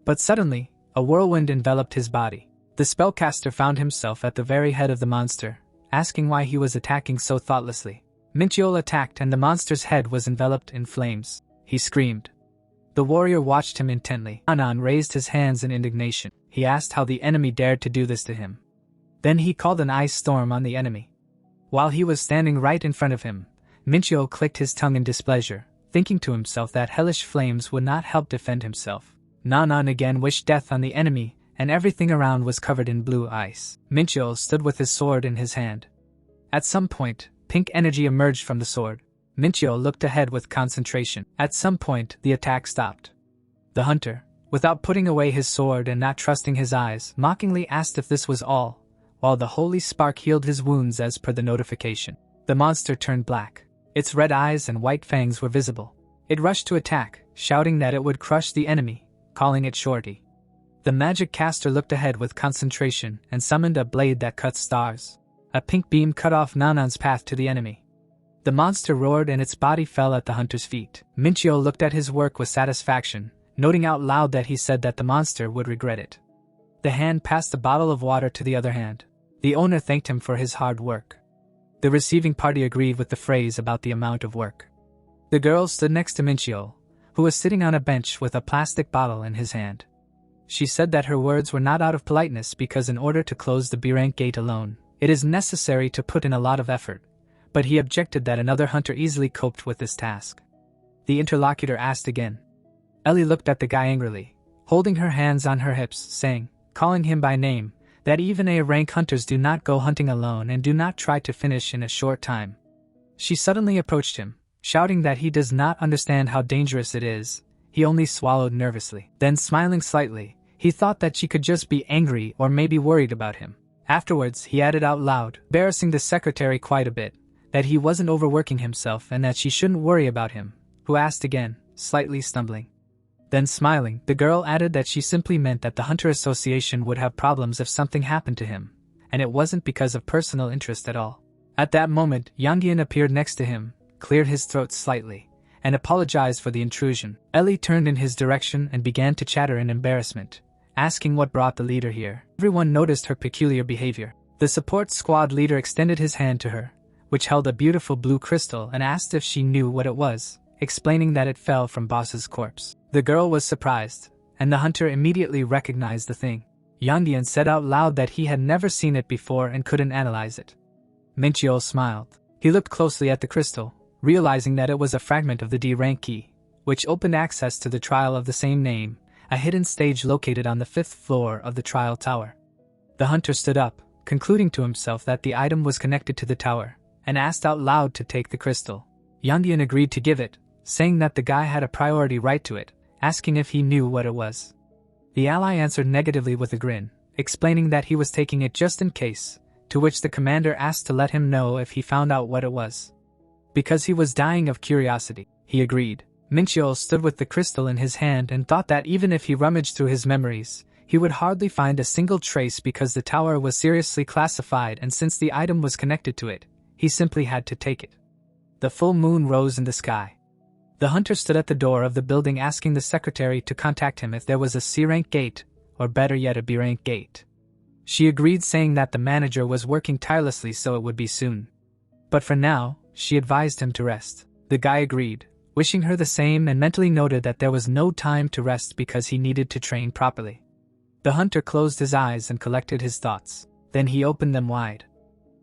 But suddenly, a whirlwind enveloped his body. The spellcaster found himself at the very head of the monster, asking why he was attacking so thoughtlessly. Minchiel attacked and the monster's head was enveloped in flames. He screamed. The warrior watched him intently. Anan raised his hands in indignation. He asked how the enemy dared to do this to him. Then he called an ice storm on the enemy. While he was standing right in front of him, Minchiel clicked his tongue in displeasure, thinking to himself that hellish flames would not help defend himself. Nanan again wished death on the enemy, and everything around was covered in blue ice. Minchiel stood with his sword in his hand. At some point, pink energy emerged from the sword. Minchiel looked ahead with concentration. At some point, the attack stopped. The hunter, without putting away his sword and not trusting his eyes, mockingly asked if this was all, while the holy spark healed his wounds as per the notification. The monster turned black. Its red eyes and white fangs were visible. It rushed to attack, shouting that it would crush the enemy, calling it Shorty. The magic caster looked ahead with concentration and summoned a blade that cut stars. A pink beam cut off Nanan's path to the enemy. The monster roared and its body fell at the hunter's feet. Minchiel looked at his work with satisfaction, noting out loud that he said that the monster would regret it. The hand passed a bottle of water to the other hand. The owner thanked him for his hard work. The receiving party agreed with the phrase about the amount of work. The girl stood next to Minchiel, who was sitting on a bench with a plastic bottle in his hand. She said that her words were not out of politeness because in order to close the B-rank gate alone, it is necessary to put in a lot of effort, but he objected that another hunter easily coped with this task. The interlocutor asked again. Ellie looked at the guy angrily, holding her hands on her hips, saying, calling him by name, that even A-rank hunters do not go hunting alone and do not try to finish in a short time. She suddenly approached him, shouting that he does not understand how dangerous it is. He only swallowed nervously. Then smiling slightly, he thought that she could just be angry or maybe worried about him. Afterwards, he added out loud, embarrassing the secretary quite a bit, that he wasn't overworking himself and that she shouldn't worry about him, who asked again, slightly stumbling. Then smiling, the girl added that she simply meant that the Hunter Association would have problems if something happened to him, and it wasn't because of personal interest at all. At that moment, Yangyan appeared next to him, cleared his throat slightly, and apologized for the intrusion. Ellie turned in his direction and began to chatter in embarrassment, asking what brought the leader here. Everyone noticed her peculiar behavior. The support squad leader extended his hand to her, which held a beautiful blue crystal, and asked if she knew what it was, explaining that it fell from boss's corpse. The girl was surprised, and the hunter immediately recognized the thing. Yangdian said out loud that he had never seen it before and couldn't analyze it. Minchiol smiled. He looked closely at the crystal, realizing that it was a fragment of the D-rank key, which opened access to the trial of the same name, a hidden stage located on the 5th floor of the trial tower. The hunter stood up, concluding to himself that the item was connected to the tower, and asked out loud to take the crystal. Yangdian agreed to give it, saying that the guy had a priority right to it, asking if he knew what it was. The ally answered negatively with a grin, explaining that he was taking it just in case, to which the commander asked to let him know if he found out what it was. Because he was dying of curiosity, he agreed. Minchiol stood with the crystal in his hand and thought that even if he rummaged through his memories, he would hardly find a single trace because the tower was seriously classified, and since the item was connected to it, he simply had to take it. The full moon rose in the sky. The hunter stood at the door of the building asking the secretary to contact him if there was a C-rank gate, or better yet a B-rank gate. She agreed, saying that the manager was working tirelessly so it would be soon. But for now, she advised him to rest. The guy agreed, wishing her the same, and mentally noted that there was no time to rest because he needed to train properly. The hunter closed his eyes and collected his thoughts. Then he opened them wide.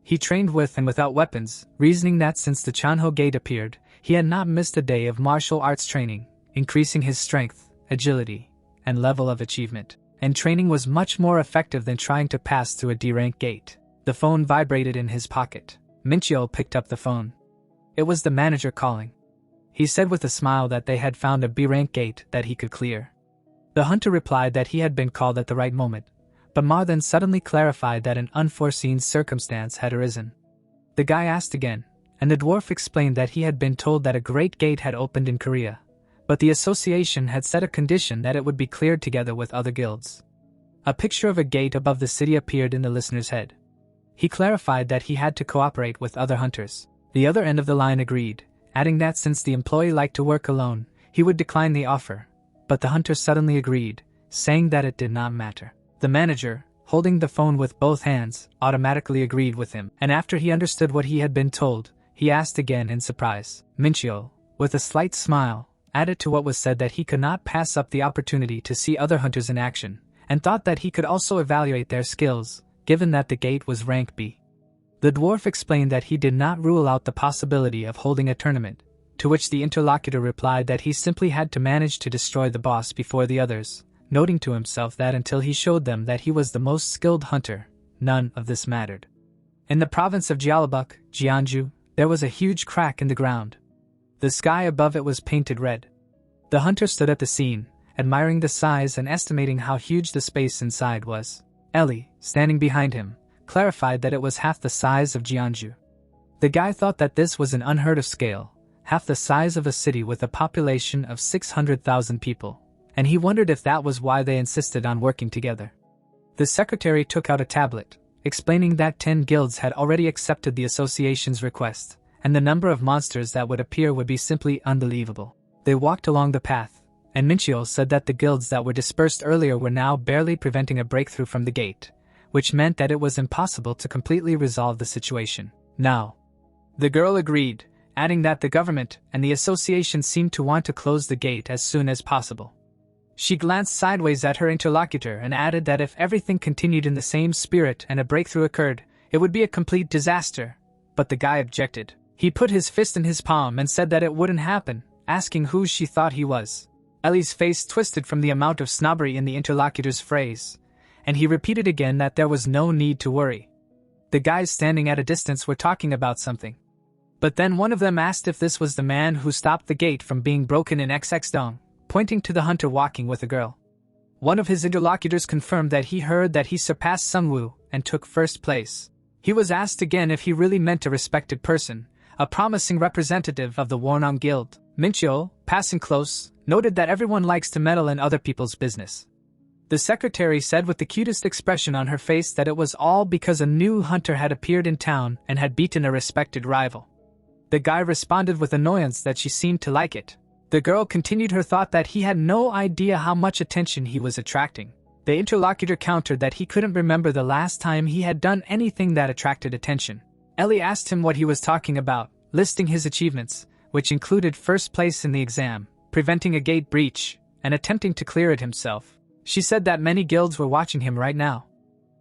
He trained with and without weapons, reasoning that since the Chanho Gate appeared, he had not missed a day of martial arts training, increasing his strength, agility, and level of achievement. And training was much more effective than trying to pass through a D-rank gate. The phone vibrated in his pocket. Minchiol picked up the phone. It was the manager calling. He said with a smile that they had found a B-rank gate that he could clear. The hunter replied that he had been called at the right moment, but Ma then suddenly clarified that an unforeseen circumstance had arisen. The guy asked again, and the dwarf explained that he had been told that a great gate had opened in Korea, but the association had set a condition that it would be cleared together with other guilds. A picture of a gate above the city appeared in the listener's head. He clarified that he had to cooperate with other hunters. The other end of the line agreed, adding that since the employee liked to work alone, he would decline the offer, but the hunter suddenly agreed, saying that it did not matter. The manager, holding the phone with both hands, automatically agreed with him, and after he understood what he had been told, he asked again in surprise. Minchiol, with a slight smile, added to what was said that he could not pass up the opportunity to see other hunters in action, and thought that he could also evaluate their skills, given that the gate was rank B. The dwarf explained that he did not rule out the possibility of holding a tournament, to which the interlocutor replied that he simply had to manage to destroy the boss before the others, noting to himself that until he showed them that he was the most skilled hunter, none of this mattered. In the province of Jeollabuk, Jeonju, there was a huge crack in the ground. The sky above it was painted red. The hunter stood at the scene, admiring the size and estimating how huge the space inside was. Ellie, standing behind him, clarified that it was half the size of Jeonju. The guy thought that this was an unheard of scale, half the size of a city with a population of 600,000 people, and he wondered if that was why they insisted on working together. The secretary took out a tablet, explaining that 10 guilds had already accepted the association's request, and the number of monsters that would appear would be simply unbelievable. They walked along the path, and Minchiol said that the guilds that were dispersed earlier were now barely preventing a breakthrough from the gate, which meant that it was impossible to completely resolve the situation. Now, the girl agreed, adding that the government and the association seemed to want to close the gate as soon as possible. She glanced sideways at her interlocutor and added that if everything continued in the same spirit and a breakthrough occurred, it would be a complete disaster. But the guy objected. He put his fist in his palm and said that it wouldn't happen, asking who she thought he was. Ellie's face twisted from the amount of snobbery in the interlocutor's phrase, and he repeated again that there was no need to worry. The guys standing at a distance were talking about something. But then one of them asked if this was the man who stopped the gate from being broken in XX Dong, pointing to the hunter walking with a girl. One of his interlocutors confirmed that he heard that he surpassed Sungwoo and took first place. He was asked again if he really meant a respected person, a promising representative of the Warnong Guild. Minchyo, passing close, noted that everyone likes to meddle in other people's business. The secretary said with the cutest expression on her face that it was all because a new hunter had appeared in town and had beaten a respected rival. The guy responded with annoyance that she seemed to like it. The girl continued her thought that he had no idea how much attention he was attracting. The interlocutor countered that he couldn't remember the last time he had done anything that attracted attention. Ellie asked him what he was talking about, listing his achievements, which included first place in the exam, preventing a gate breach, and attempting to clear it himself. She said that many guilds were watching him right now.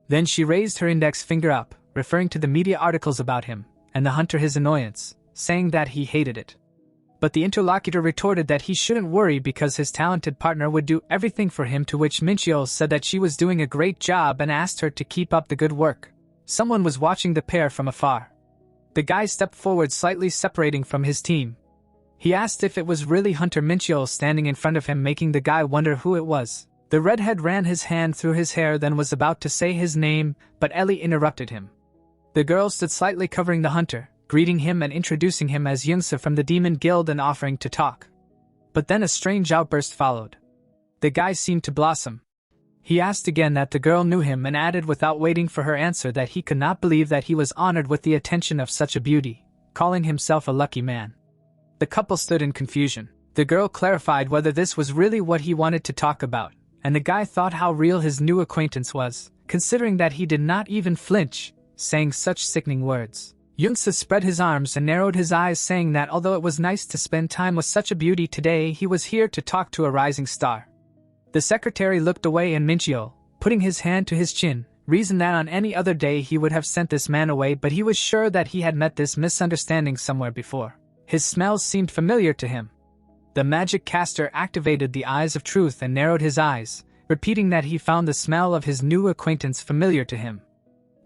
Then she raised her index finger up, referring to the media articles about him, and the hunter his annoyance, saying that he hated it. But the interlocutor retorted that he shouldn't worry because his talented partner would do everything for him, to which Minchyo said that she was doing a great job and asked her to keep up the good work. Someone was watching the pair from afar. The guy stepped forward, slightly separating from his team. He asked if it was really Hunter Minchyo standing in front of him, making the guy wonder who it was. The redhead ran his hand through his hair, then was about to say his name, but Ellie interrupted him. The girl stood slightly covering the hunter, greeting him and introducing him as Youngsa from the Demon Guild and offering to talk. But then a strange outburst followed. The guy seemed to blossom. He asked again that the girl knew him and added without waiting for her answer that he could not believe that he was honored with the attention of such a beauty, calling himself a lucky man. The couple stood in confusion. The girl clarified whether this was really what he wanted to talk about, and the guy thought how real his new acquaintance was, considering that he did not even flinch, saying such sickening words. Youngsa spread his arms and narrowed his eyes, saying that although it was nice to spend time with such a beauty today, he was here to talk to a rising star. The secretary looked away, and Minchyo, putting his hand to his chin, reasoned that on any other day he would have sent this man away, but he was sure that he had met this misunderstanding somewhere before. His smells seemed familiar to him. The magic caster activated the eyes of truth and narrowed his eyes, repeating that he found the smell of his new acquaintance familiar to him.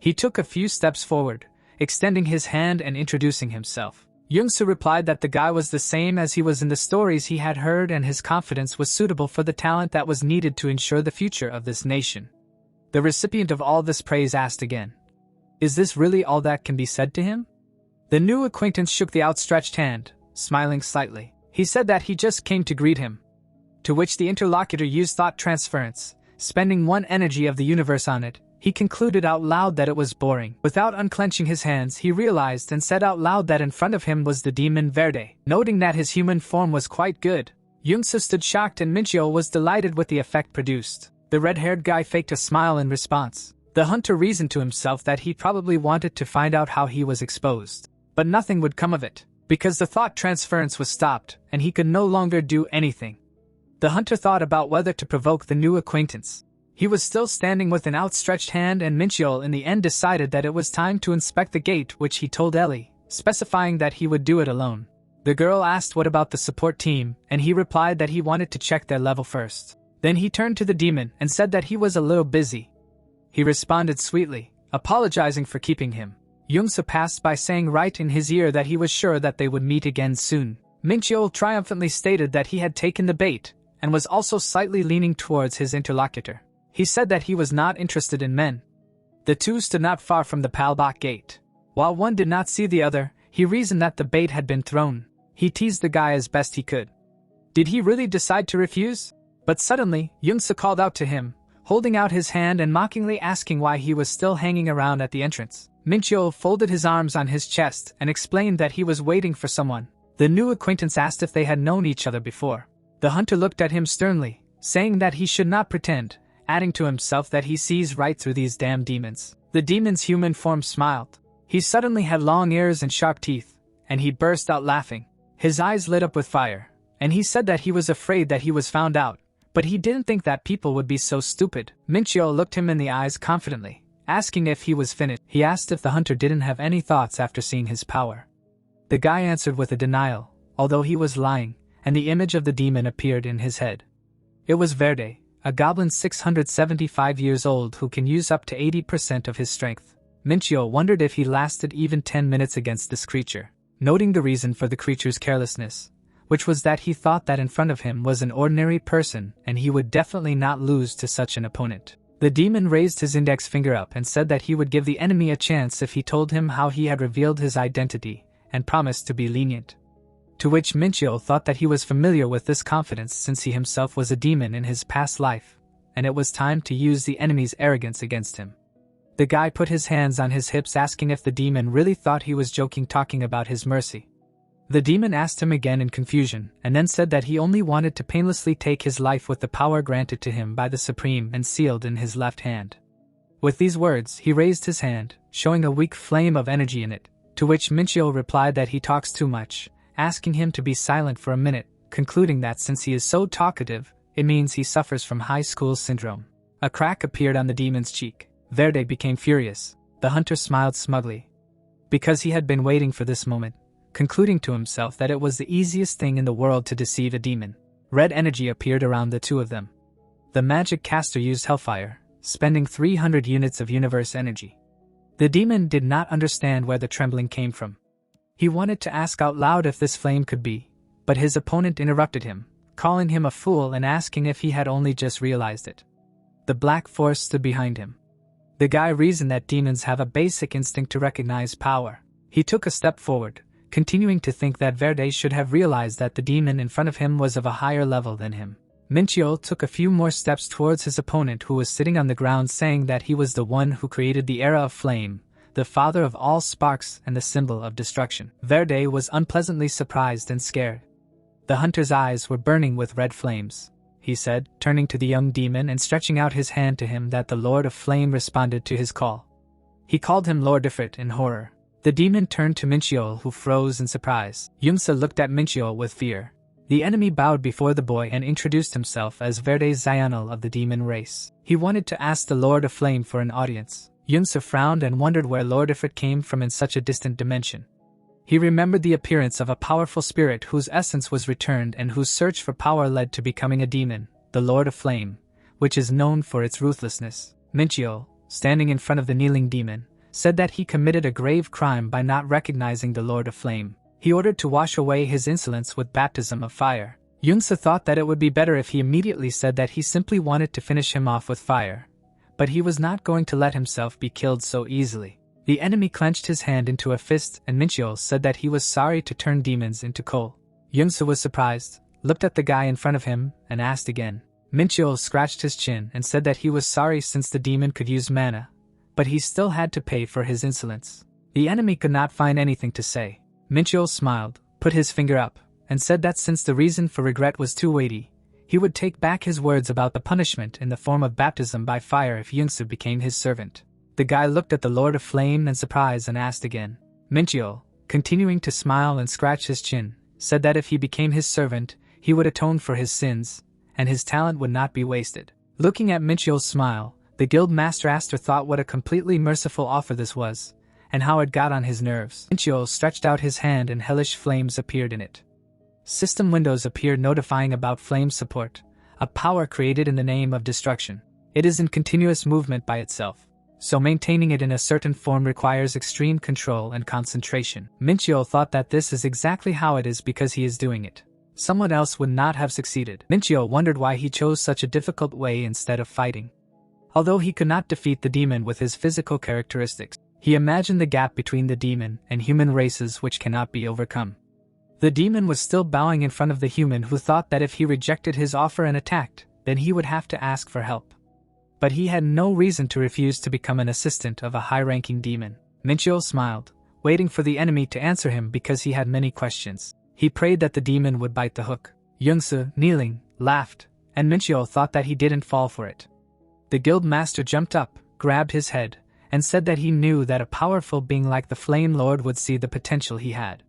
He took a few steps forward, extending his hand and introducing himself. Youngsu replied that the guy was the same as he was in the stories he had heard, and his confidence was suitable for the talent that was needed to ensure the future of this nation. The recipient of all this praise asked again, "Is this really all that can be said to him?" The new acquaintance shook the outstretched hand, smiling slightly. He said that he just came to greet him. To which the interlocutor used thought transference, spending one energy of the universe on it. He concluded out loud that it was boring. Without unclenching his hands, he realized and said out loud that in front of him was the demon Verde, noting that his human form was quite good. Youngsa stood shocked, and Minchyo was delighted with the effect produced. The red-haired guy faked a smile in response. The hunter reasoned to himself that he probably wanted to find out how he was exposed. But nothing would come of it, because the thought transference was stopped, and he could no longer do anything. The hunter thought about whether to provoke the new acquaintance. He was still standing with an outstretched hand, and Minchyo in the end decided that it was time to inspect the gate, which he told Ellie, specifying that he would do it alone. The girl asked what about the support team, and he replied that he wanted to check their level first. Then he turned to the demon and said that he was a little busy. He responded sweetly, apologizing for keeping him. Youngsa passed by, saying right in his ear that he was sure that they would meet again soon. Minchyo triumphantly stated that he had taken the bait, and was also slightly leaning towards his interlocutor. He said that he was not interested in men. The two stood not far from the Palbok gate. While one did not see the other, he reasoned that the bait had been thrown. He teased the guy as best he could. Did he really decide to refuse? But suddenly, Youngsa called out to him, holding out his hand and mockingly asking why he was still hanging around at the entrance. Minchyo folded his arms on his chest and explained that he was waiting for someone. The new acquaintance asked if they had known each other before. The hunter looked at him sternly, saying that he should not pretend, adding to himself that he sees right through these damn demons. The demon's human form smiled. He suddenly had long ears and sharp teeth, and he burst out laughing. His eyes lit up with fire, and he said that he was afraid that he was found out, But he didn't think that people would be so stupid. Minchio looked him in the eyes confidently, asking if he was finished. He asked if the hunter didn't have any thoughts after seeing his power. The guy answered with a denial, although he was lying, and the image of the demon appeared in his head. It was Verde, a goblin 675 years old who can use up to 80% of his strength. Minchio wondered if he lasted even 10 minutes against this creature, noting the reason for the creature's carelessness, which was that he thought that in front of him was an ordinary person and he would definitely not lose to such an opponent. The demon raised his index finger up and said that he would give the enemy a chance if he told him how he had revealed his identity, and promised to be lenient. To which Minchio thought that he was familiar with this confidence since he himself was a demon in his past life, and it was time to use the enemy's arrogance against him. The guy put his hands on his hips asking if the demon really thought he was joking talking about his mercy. The demon asked him again in confusion, and then said that he only wanted to painlessly take his life with the power granted to him by the Supreme and sealed in his left hand. With these words, he raised his hand, showing a weak flame of energy in it, to which Minchio replied that he talks too much, asking him to be silent for a minute, concluding that since he is so talkative, it means he suffers from high school syndrome. A crack appeared on the demon's cheek. Verde became furious. The hunter smiled smugly, because he had been waiting for this moment, concluding to himself that it was the easiest thing in the world to deceive a demon. Red energy appeared around the two of them. The magic caster used Hellfire, spending 300 units of universe energy. The demon did not understand where the trembling came from. He wanted to ask out loud if this flame could be, but his opponent interrupted him, calling him a fool and asking if he had only just realized it. The black force stood behind him. The guy reasoned that demons have a basic instinct to recognize power. He took a step forward, continuing to think that Verde should have realized that the demon in front of him was of a higher level than him. Minchio took a few more steps towards his opponent who was sitting on the ground, saying that he was the one who created the era of flame, the father of all sparks and the symbol of destruction. Verde was unpleasantly surprised and scared. The hunter's eyes were burning with red flames, he said, turning to the young demon and stretching out his hand to him that the Lord of Flame responded to his call. He called him Lord Ifrit in horror. The demon turned to Minchio, who froze in surprise. Yumsa looked at Minchio with fear. The enemy bowed before the boy and introduced himself as Verde Zional of the demon race. He wanted to ask the Lord of Flame for an audience. Yumsa frowned and wondered where Lord Ifrit came from in such a distant dimension. He remembered the appearance of a powerful spirit whose essence was returned and whose search for power led to becoming a demon, the Lord of Flame, which is known for its ruthlessness. Minchio, standing in front of the kneeling demon, said that he committed a grave crime by not recognizing the Lord of Flame. He ordered to wash away his insolence with baptism of fire. Yunsa thought that it would be better if he immediately said that he simply wanted to finish him off with fire, but he was not going to let himself be killed so easily. The enemy clenched his hand into a fist and Minchio said that he was sorry to turn demons into coal. Yunsa was surprised, looked at the guy in front of him, and asked again. Minchio scratched his chin and said that he was sorry since the demon could use mana, but he still had to pay for his insolence. The enemy could not find anything to say. Minchio smiled, put his finger up, and said that since the reason for regret was too weighty, he would take back his words about the punishment in the form of baptism by fire if Yunsu became his servant. The guy looked at the Lord of Flame in surprise and asked again. Minchio, continuing to smile and scratch his chin, said that if he became his servant, he would atone for his sins, and his talent would not be wasted. Looking at Minchio's smile, the guild master Aster thought what a completely merciful offer this was, and how it got on his nerves. Minchio stretched out his hand and hellish flames appeared in it. System windows appeared notifying about flame support, a power created in the name of destruction. It is in continuous movement by itself, so maintaining it in a certain form requires extreme control and concentration. Minchio thought that this is exactly how it is because he is doing it. Someone else would not have succeeded. Minchio wondered why he chose such a difficult way instead of fighting. Although he could not defeat the demon with his physical characteristics, he imagined the gap between the demon and human races which cannot be overcome. The demon was still bowing in front of the human who thought that if he rejected his offer and attacked, then he would have to ask for help. But he had no reason to refuse to become an assistant of a high-ranking demon. Minchio smiled, waiting for the enemy to answer him because he had many questions. He prayed that the demon would bite the hook. Yungsu, kneeling, laughed, and Minchio thought that he didn't fall for it. The guild master jumped up, grabbed his head, and said that he knew that a powerful being like the Flame Lord would see the potential he had.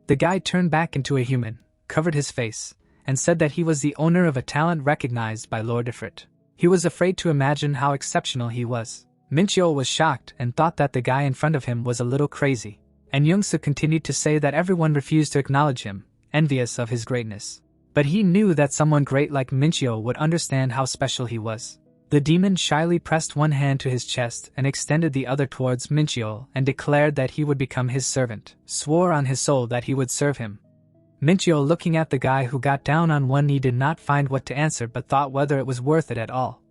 The guy turned back into a human, covered his face, and said that he was the owner of a talent recognized by Lord Ifrit. He was afraid to imagine how exceptional he was. Minchyo was shocked and thought that the guy in front of him was a little crazy. And Youngsu continued to say that everyone refused to acknowledge him, envious of his greatness. But he knew that someone great like Minchyo would understand how special he was. The demon shyly pressed one hand to his chest and extended the other towards Minchyo and declared that he would become his servant, swore on his soul that he would serve him. Minchyo, looking at the guy who got down on one knee, did not find what to answer but thought whether it was worth it at all.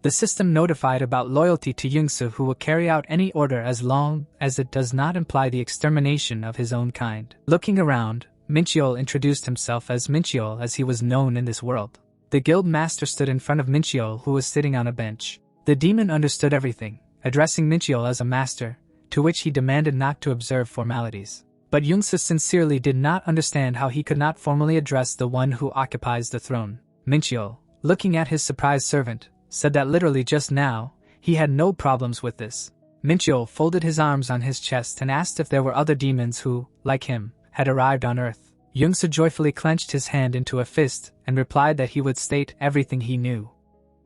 The system notified about loyalty to Youngsu, who will carry out any order as long as it does not imply the extermination of his own kind. Looking around, Minchyo introduced himself as Minchyo as he was known in this world. The guild master stood in front of Minchyo, who was sitting on a bench. The demon understood everything, addressing Minchyo as a master, to which he demanded not to observe formalities. But Youngsu sincerely did not understand how he could not formally address the one who occupies the throne. Minchyo, looking at his surprised servant, said that literally just now, he had no problems with this. Minchyo folded his arms on his chest and asked if there were other demons who, like him, had arrived on Earth. Youngsu joyfully clenched his hand into a fist and replied that he would state everything he knew.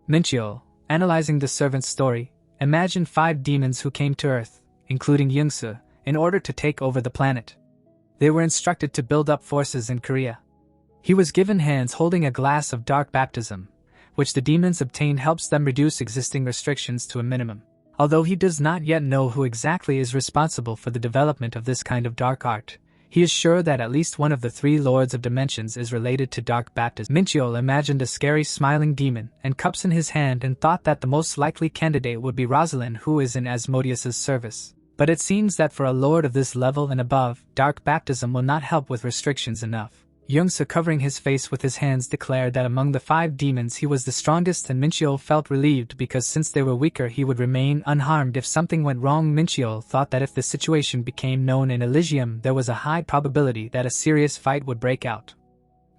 Minchyo, analyzing the servant's story, imagined 5 demons who came to Earth, including Youngsu, in order to take over the planet. They were instructed to build up forces in Korea. He was given hands holding a glass of dark baptism, which the demons obtain helps them reduce existing restrictions to a minimum. Although he does not yet know who exactly is responsible for the development of this kind of dark art, he is sure that at least one of the 3 Lords of Dimensions is related to dark baptism. Minchyo imagined a scary smiling demon and cups in his hand and thought that the most likely candidate would be Rosalind, who is in Asmodeus's service. But it seems that for a lord of this level and above, dark baptism will not help with restrictions enough. Youngsu, covering his face with his hands, declared that among the 5 demons he was the strongest, and Minchyo felt relieved because since they were weaker he would remain unharmed if something went wrong. Minchyo thought that if the situation became known in Elysium, there was a high probability that a serious fight would break out.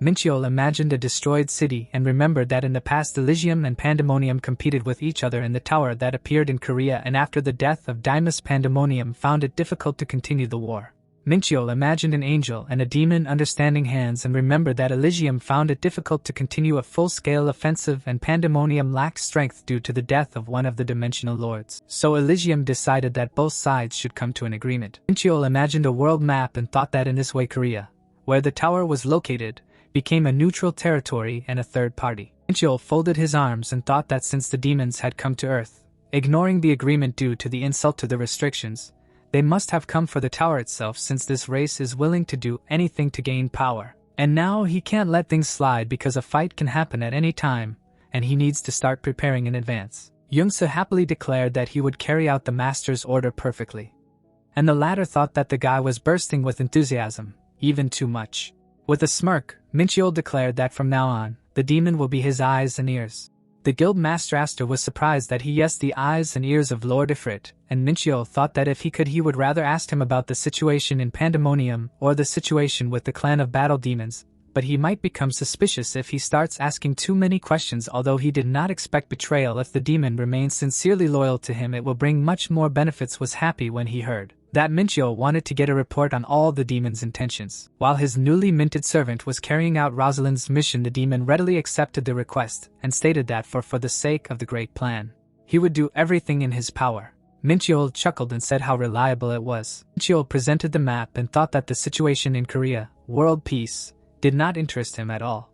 Minchyo imagined a destroyed city and remembered that in the past Elysium and Pandemonium competed with each other in the tower that appeared in Korea, and after the death of Dymas, Pandemonium found it difficult to continue the war. Minchyo imagined an angel and a demon understanding hands and remembered that Elysium found it difficult to continue a full-scale offensive and Pandemonium lacked strength due to the death of one of the dimensional lords. So Elysium decided that both sides should come to an agreement. Minchyo imagined a world map and thought that in this way Korea, where the tower was located, became a neutral territory and a third party. Minchyo folded his arms and thought that since the demons had come to Earth, ignoring the agreement due to the insult to the restrictions, they must have come for the tower itself, since this race is willing to do anything to gain power. And now he can't let things slide because a fight can happen at any time, and he needs to start preparing in advance. Youngsu happily declared that he would carry out the master's order perfectly. And the latter thought that the guy was bursting with enthusiasm, even too much. With a smirk, Minchyo declared that from now on, the demon will be his eyes and ears. The guild master Aster was surprised that he yes the eyes and ears of Lord Ifrit, and Minchyo thought that if he could he would rather ask him about the situation in Pandemonium or the situation with the clan of battle demons, but he might become suspicious if he starts asking too many questions. Although he did not expect betrayal, if the demon remains sincerely loyal to him it will bring much more benefits. Was happy when he heard that Minchyo wanted to get a report on all the demon's intentions. While his newly minted servant was carrying out Rosalind's mission, the demon readily accepted the request and stated that for the sake of the great plan, he would do everything in his power. Minchyo chuckled and said how reliable it was. Minchyo presented the map and thought that the situation in Korea, world peace, did not interest him at all.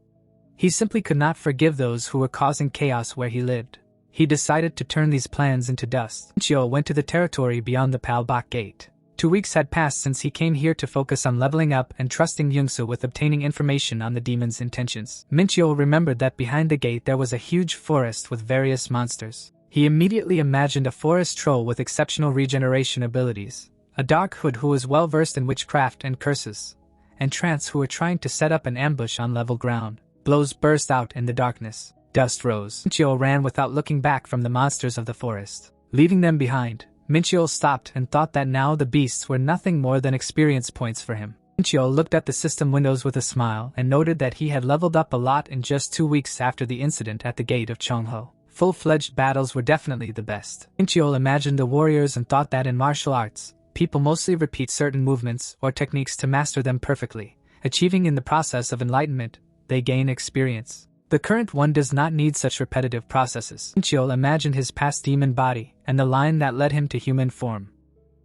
He simply could not forgive those who were causing chaos where he lived. He decided to turn these plans into dust. Minchyo went to the territory beyond the Palbok Gate. 2 weeks had passed since he came here to focus on leveling up and trusting Youngsu with obtaining information on the demon's intentions. Minchyo remembered that behind the gate there was a huge forest with various monsters. He immediately imagined a forest troll with exceptional regeneration abilities, a dark hood who was well versed in witchcraft and curses, and trance who were trying to set up an ambush on level ground. Blows burst out in the darkness. Dust rose. Minchyo ran without looking back from the monsters of the forest. Leaving them behind, Minchyo stopped and thought that now the beasts were nothing more than experience points for him. Minchyo looked at the system windows with a smile and noted that he had leveled up a lot in just 2 weeks after the incident at the gate of Chongho. Full-fledged battles were definitely the best. Minchyo imagined the warriors and thought that in martial arts, people mostly repeat certain movements or techniques to master them perfectly, achieving in the process of enlightenment. they gain experience. The current one does not need such repetitive processes. Minchio imagined his past demon body and the line that led him to human form.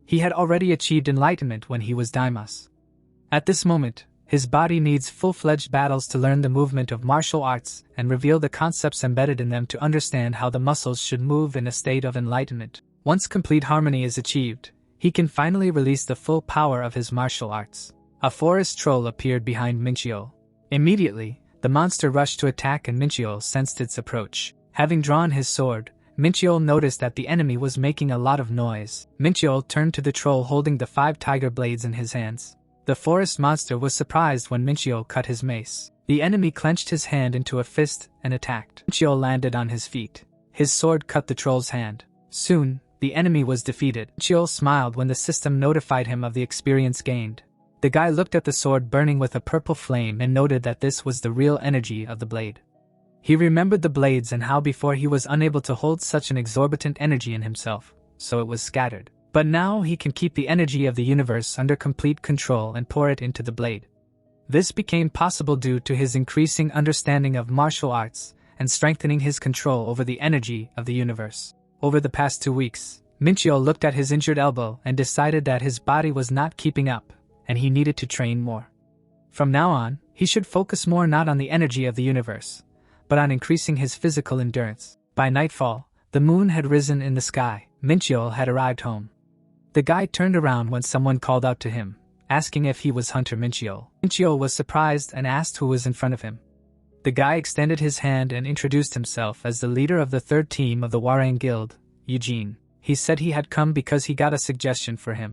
He had already achieved enlightenment when he was Daimos. At this moment, his body needs full-fledged battles to learn the movement of martial arts and reveal the concepts embedded in them to understand how the muscles should move in a state of enlightenment. Once complete harmony is achieved, he can finally release the full power of his martial arts. A forest troll appeared behind Minchio. Immediately, the monster rushed to attack and Minchio sensed its approach. Having drawn his sword, Minchio noticed that the enemy was making a lot of noise. Minchio turned to the troll holding the 5 tiger blades in his hands. The forest monster was surprised when Minchio cut his mace. The enemy clenched his hand into a fist and attacked. Minchio landed on his feet. His sword cut the troll's hand. Soon, the enemy was defeated. Minchio smiled when the system notified him of the experience gained. The guy looked at the sword burning with a purple flame and noted that this was the real energy of the blade. He remembered the blades and how before he was unable to hold such an exorbitant energy in himself, so it was scattered. But now he can keep the energy of the universe under complete control and pour it into the blade. This became possible due to his increasing understanding of martial arts and strengthening his control over the energy of the universe. Over the past 2 weeks, Minchio looked at his injured elbow and decided that his body was not keeping up, and he needed to train more. From now on, he should focus more not on the energy of the universe, but on increasing his physical endurance. By nightfall, the moon had risen in the sky. Minchio had arrived home. The guy turned around when someone called out to him, asking if he was Hunter Minchio. Minchio was surprised and asked who was in front of him. The guy extended his hand and introduced himself as the leader of the 3rd team of the Warang Guild, Eugene. He said he had come because he got a suggestion for him.